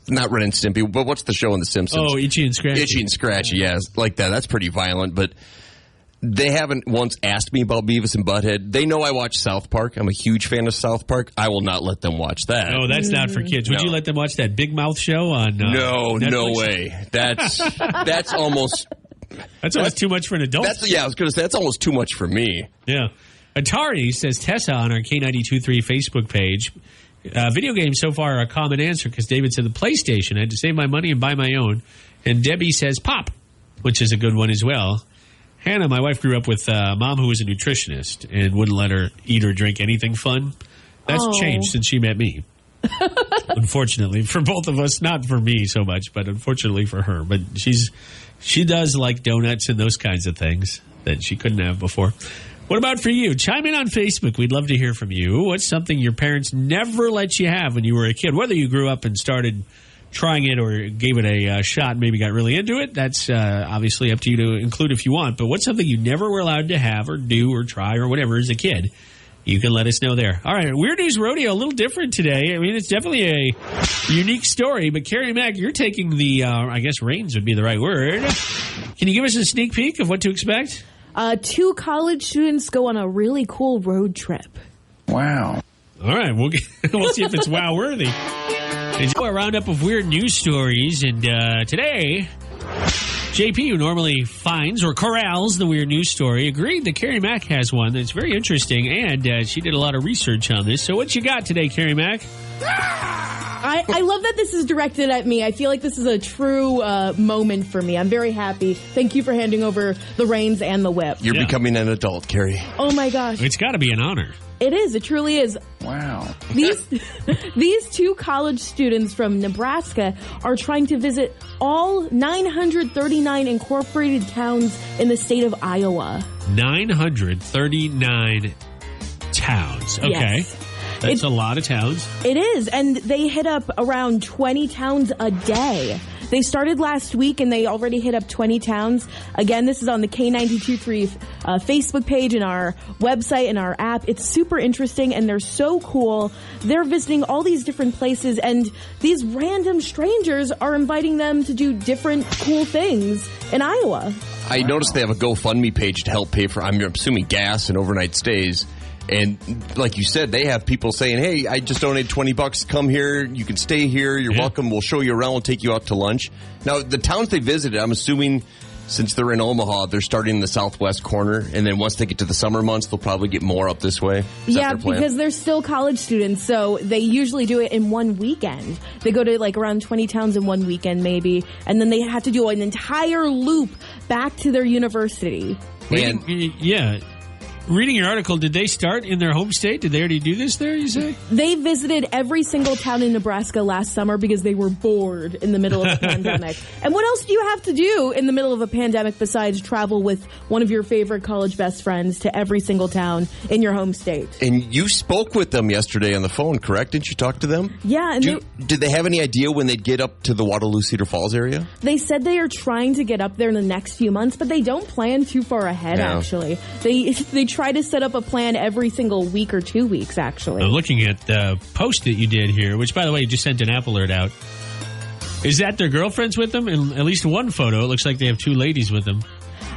not Ren and Stimpy, but what's the show on The Simpsons? Oh, Itchy and Scratchy. Itchy and Scratchy, yeah, like that. That's pretty violent, but they haven't once asked me about Beavis and Butthead. They know I watch South Park. I'm a huge fan of South Park. I will not let them watch that. Oh, that's not for kids. Would you let them watch that Big Mouth show on No, Netflix? No way. That's almost... That's almost too much for an adult. I was going to say, that's almost too much for me. Yeah. Atari, says Tessa on our K92.3 Facebook page. Video games so far are a common answer because David said the PlayStation. I had to save my money and buy my own. And Debbie says Pop, which is a good one as well. Hannah, my wife, grew up with a mom who was a nutritionist and wouldn't let her eat or drink anything fun. That's changed since she met me. Unfortunately, for both of us, not for me so much, but unfortunately for her. But she does like donuts and those kinds of things that she couldn't have before. What about for you? Chime in on Facebook. We'd love to hear from you. What's something your parents never let you have when you were a kid? Whether you grew up and started trying it or gave it a shot and maybe got really into it, that's obviously up to you to include if you want. But what's something you never were allowed to have or do or try or whatever as a kid? You can let us know there. All right, Weird News Rodeo, a little different today. I mean, it's definitely a unique story, but Carrie Mack, you're taking the, I guess reins would be the right word. Can you give us a sneak peek of what to expect? 2 college students go on a really cool road trip. Wow. All right, we'll see if it's wow-worthy. It's a roundup of weird news stories, and today, JP, who normally finds or corrals the weird news story, agreed that Carrie Mack has one that's very interesting, and she did a lot of research on this. So what you got today, Carrie Mack? I love that this is directed at me. I feel like this is a true moment for me. I'm very happy. Thank you for handing over the reins and the whip. You're becoming an adult, Carrie. Oh, my gosh. It's got to be an honor. It is. It truly is. Wow. These 2 college students from Nebraska are trying to visit all 939 incorporated towns in the state of Iowa. 939 towns. Okay. Yes. That's a lot of towns. It is. And they hit up around 20 towns a day. They started last week, and they already hit up 20 towns. Again, this is on the K92.3 Facebook page and our website and our app. It's super interesting, and they're so cool. They're visiting all these different places, and these random strangers are inviting them to do different cool things in Iowa. I noticed they have a GoFundMe page to help pay for, I'm assuming, gas and overnight stays. And like you said, they have people saying, hey, I just donated $20. Come here. You can stay here. You're welcome. We'll show you around. We'll take you out to lunch. Now, the towns they visited, I'm assuming since they're in Omaha, they're starting in the southwest corner. And then once they get to the summer months, they'll probably get more up this way. Yeah, because they're still college students. So they usually do it in one weekend. They go to like around 20 towns in one weekend maybe. And then they have to do an entire loop back to their university. And, yeah. Reading your article, did they start in their home state? Did they already do this there, you say? They visited every single town in Nebraska last summer because they were bored in the middle of a pandemic. And what else do you have to do in the middle of a pandemic besides travel with one of your favorite college best friends to every single town in your home state? And you spoke with them yesterday on the phone, correct? Didn't you talk to them? Yeah. And did they have any idea when they'd get up to the Waterloo Cedar Falls area? They said they are trying to get up there in the next few months, but they don't plan too far ahead, actually. They try to set up a plan every single week or 2 weeks, actually. I'm looking at the post that you did here, which, by the way, you just sent an app alert out. Is that their girlfriends with them? In at least one photo, it looks like they have two ladies with them.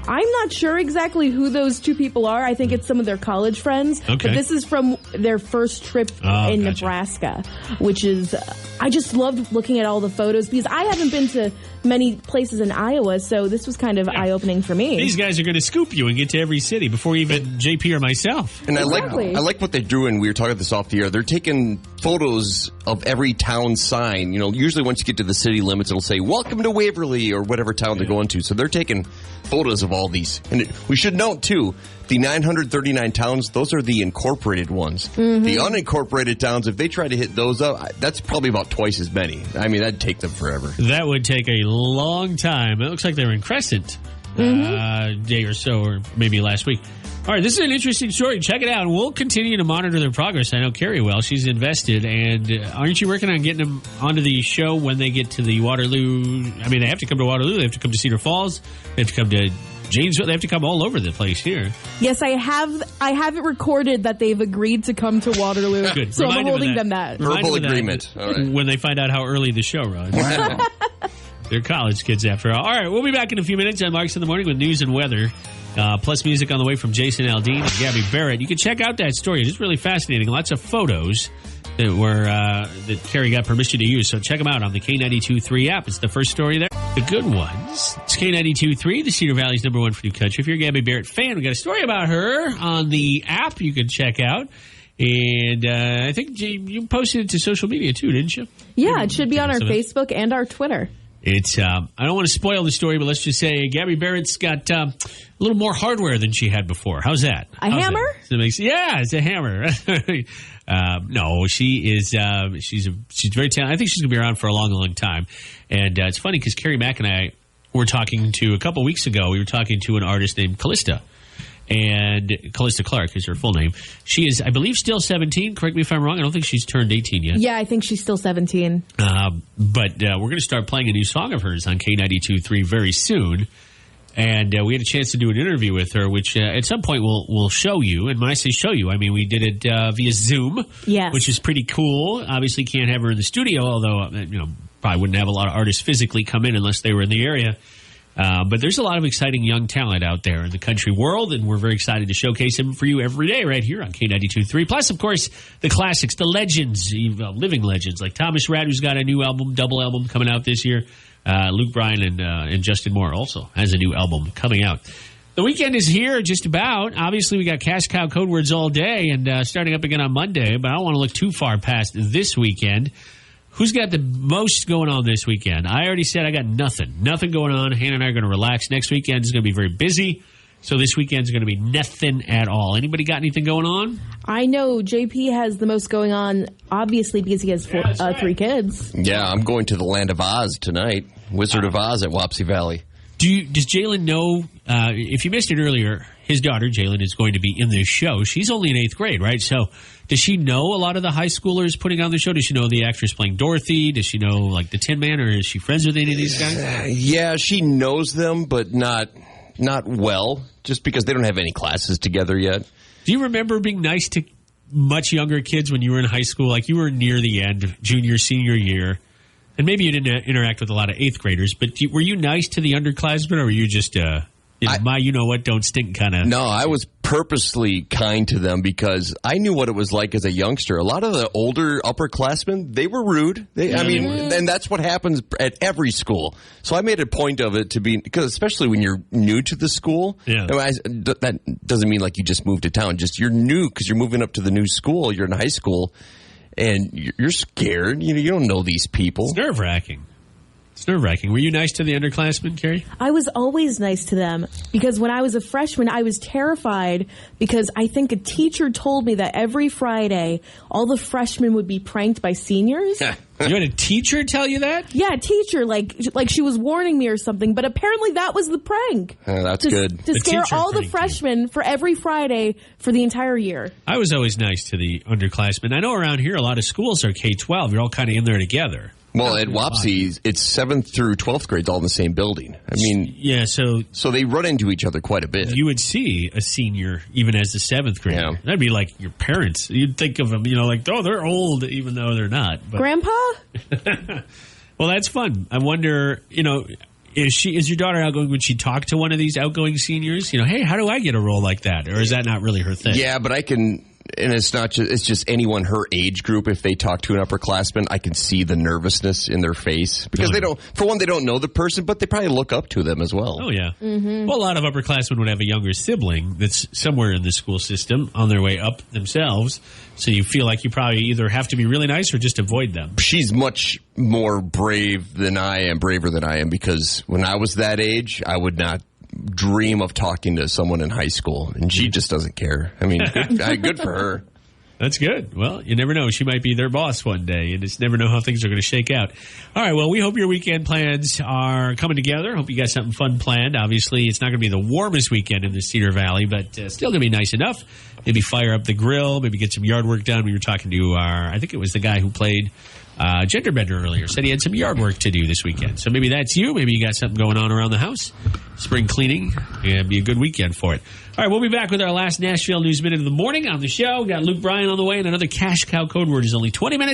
I'm not sure exactly who those two people are. I think it's some of their college friends. Okay. But this is from their first trip in Nebraska, which is, I just loved looking at all the photos because I haven't been to many places in Iowa, so this was kind of eye-opening for me. These guys are going to scoop you and get to every city before even JP or myself. And I like what they're doing. We were talking this off the air. They're taking photos of every town sign. You know, usually once you get to the city limits, it'll say, welcome to Waverly or whatever town they're going to. So they're taking photos of all these. And we should note, too, the 939 towns, those are the incorporated ones. Mm-hmm. The unincorporated towns, if they try to hit those up, that's probably about twice as many. I mean, that'd take them forever. That would take a long time. It looks like they were in Crescent a day or so, or maybe last week. All right, this is an interesting story. Check it out, and we'll continue to monitor their progress. I know Carrie will. She's invested, and aren't you working on getting them onto the show when they get to the Waterloo? I mean, they have to come to Waterloo. They have to come to Cedar Falls. They have to come to Janesville. They have to come all over the place here. Yes, I have it recorded that they've agreed to come to Waterloo. Good. So I'm holding them that. Verbal agreement. All right. When they find out how early the show runs. They're college kids after all. All right, we'll be back in a few minutes on Marks in the Morning with news and weather. Plus music on the way from Jason Aldean and Gabby Barrett. You can check out that story. It's really fascinating. Lots of photos that Carrie got permission to use. So check them out on the K92.3 app. It's the first story there. The good ones. It's K92.3, the Cedar Valley's #1 for new country. If you're a Gabby Barrett fan, we got a story about her on the app you can check out. And I think you posted it to social media too, didn't you? Yeah, it should be on our Facebook and our Twitter. It's I don't want to spoil the story, but let's just say Gabby Barrett's got a little more hardware than she had before. How's that? Hammer? Yeah, it's a hammer. No, she is. She's very talented. I think she's going to be around for a long, long time. And it's funny because Carrie Mack and I were talking to a couple weeks ago. We were talking to an artist named Callista. And Callista Clark is her full name. She is, I believe, still 17. Correct me if I'm wrong. I don't think she's turned 18 yet. Yeah, I think she's still 17. But we're going to start playing a new song of hers on K92.3 very soon. And we had a chance to do an interview with her, which at some point we'll show you. And when I say show you, I mean we did it via Zoom, which is pretty cool. Obviously can't have her in the studio, although probably wouldn't have a lot of artists physically come in unless they were in the area. But there's a lot of exciting young talent out there in the country world, and we're very excited to showcase them for you every day right here on K92.3. Plus, of course, the classics, the legends, living legends, like Thomas Rhett, who's got a new double album coming out this year. Luke Bryan and Justin Moore also has a new album coming out. The weekend is here just about. Obviously, we got Cash Cow Code Words all day and starting up again on Monday, but I don't want to look too far past this weekend. Who's got the most going on this weekend? I already said I got nothing. Nothing going on. Hannah and I are going to relax. Next weekend is going to be very busy. So this weekend is going to be nothing at all. Anybody got anything going on? I know JP has the most going on, obviously, because he has 3 kids. Yeah, I'm going to the Land of Oz tonight. Wizard of Oz at Wapsie Valley. Does Jalen know, if you missed it earlier, his daughter, Jalen, is going to be in this show. She's only in 8th grade, right? So does she know a lot of the high schoolers putting on the show? Does she know the actress playing Dorothy? Does she know, like, the Tin Man, or is she friends with any of these guys? Yeah, she knows them, but not well, just because they don't have any classes together yet. Do you remember being nice to much younger kids when you were in high school? Like, you were near the end, junior, senior year, and maybe you didn't interact with a lot of 8th graders, but were you nice to the underclassmen, or were you just... don't stink kind of... No, I was purposely kind to them because I knew what it was like as a youngster. A lot of the older upperclassmen, they were rude. And that's what happens at every school. So I made a point of it to be, because especially when you're new to the school, that doesn't mean like you just moved to town. Just you're new because you're moving up to the new school. You're in high school, and you're scared. You don't know these people. It's nerve-wracking. It's nerve-wracking. Were you nice to the underclassmen, Carrie? I was always nice to them because when I was a freshman, I was terrified because I think a teacher told me that every Friday, all the freshmen would be pranked by seniors. You had a teacher tell you that? Yeah, a teacher, like she was warning me or something, but apparently that was the prank. That's good. To scare all the freshmen for every Friday for the entire year. I was always nice to the underclassmen. I know around here a lot of schools are K-12. You're all kind of in there together. Well, at Wapsie, it's 7th through 12th grades all in the same building. I mean, yeah, so they run into each other quite a bit. You would see a senior even as the 7th grader. Yeah. That'd be like your parents. You'd think of them, like, oh, they're old, even though they're not. But. Grandpa? Well, that's fun. I wonder, is your daughter outgoing? Would she talk to one of these outgoing seniors? Hey, how do I get a role like that? Or is that not really her thing? Yeah, but I can. And it's just anyone her age group. If they talk to an upperclassman, I can see the nervousness in their face because they don't know the person, but they probably look up to them as well. Oh yeah. Mm-hmm. Well, a lot of upperclassmen would have a younger sibling that's somewhere in the school system on their way up themselves. So you feel like you probably either have to be really nice or just avoid them. She's much more braver than I am, because when I was that age, I would not dream of talking to someone in high school, and she just doesn't care. I mean, good for her. That's good. Well, you never know. She might be their boss one day, and just never know how things are going to shake out. All right, well, we hope your weekend plans are coming together. Hope you got something fun planned. Obviously, it's not going to be the warmest weekend in the Cedar Valley, but still going to be nice enough. Maybe fire up the grill, maybe get some yard work done. We were talking to I think it was the guy who played Gender Bender earlier, said he had some yard work to do this weekend. So maybe that's you. Maybe you got something going on around the house. Spring cleaning. It'd be a good weekend for it. All right, we'll be back with our last Nashville News Minute of the morning on the show. Got Luke Bryan on the way, and another cash cow code word is only 20 minutes.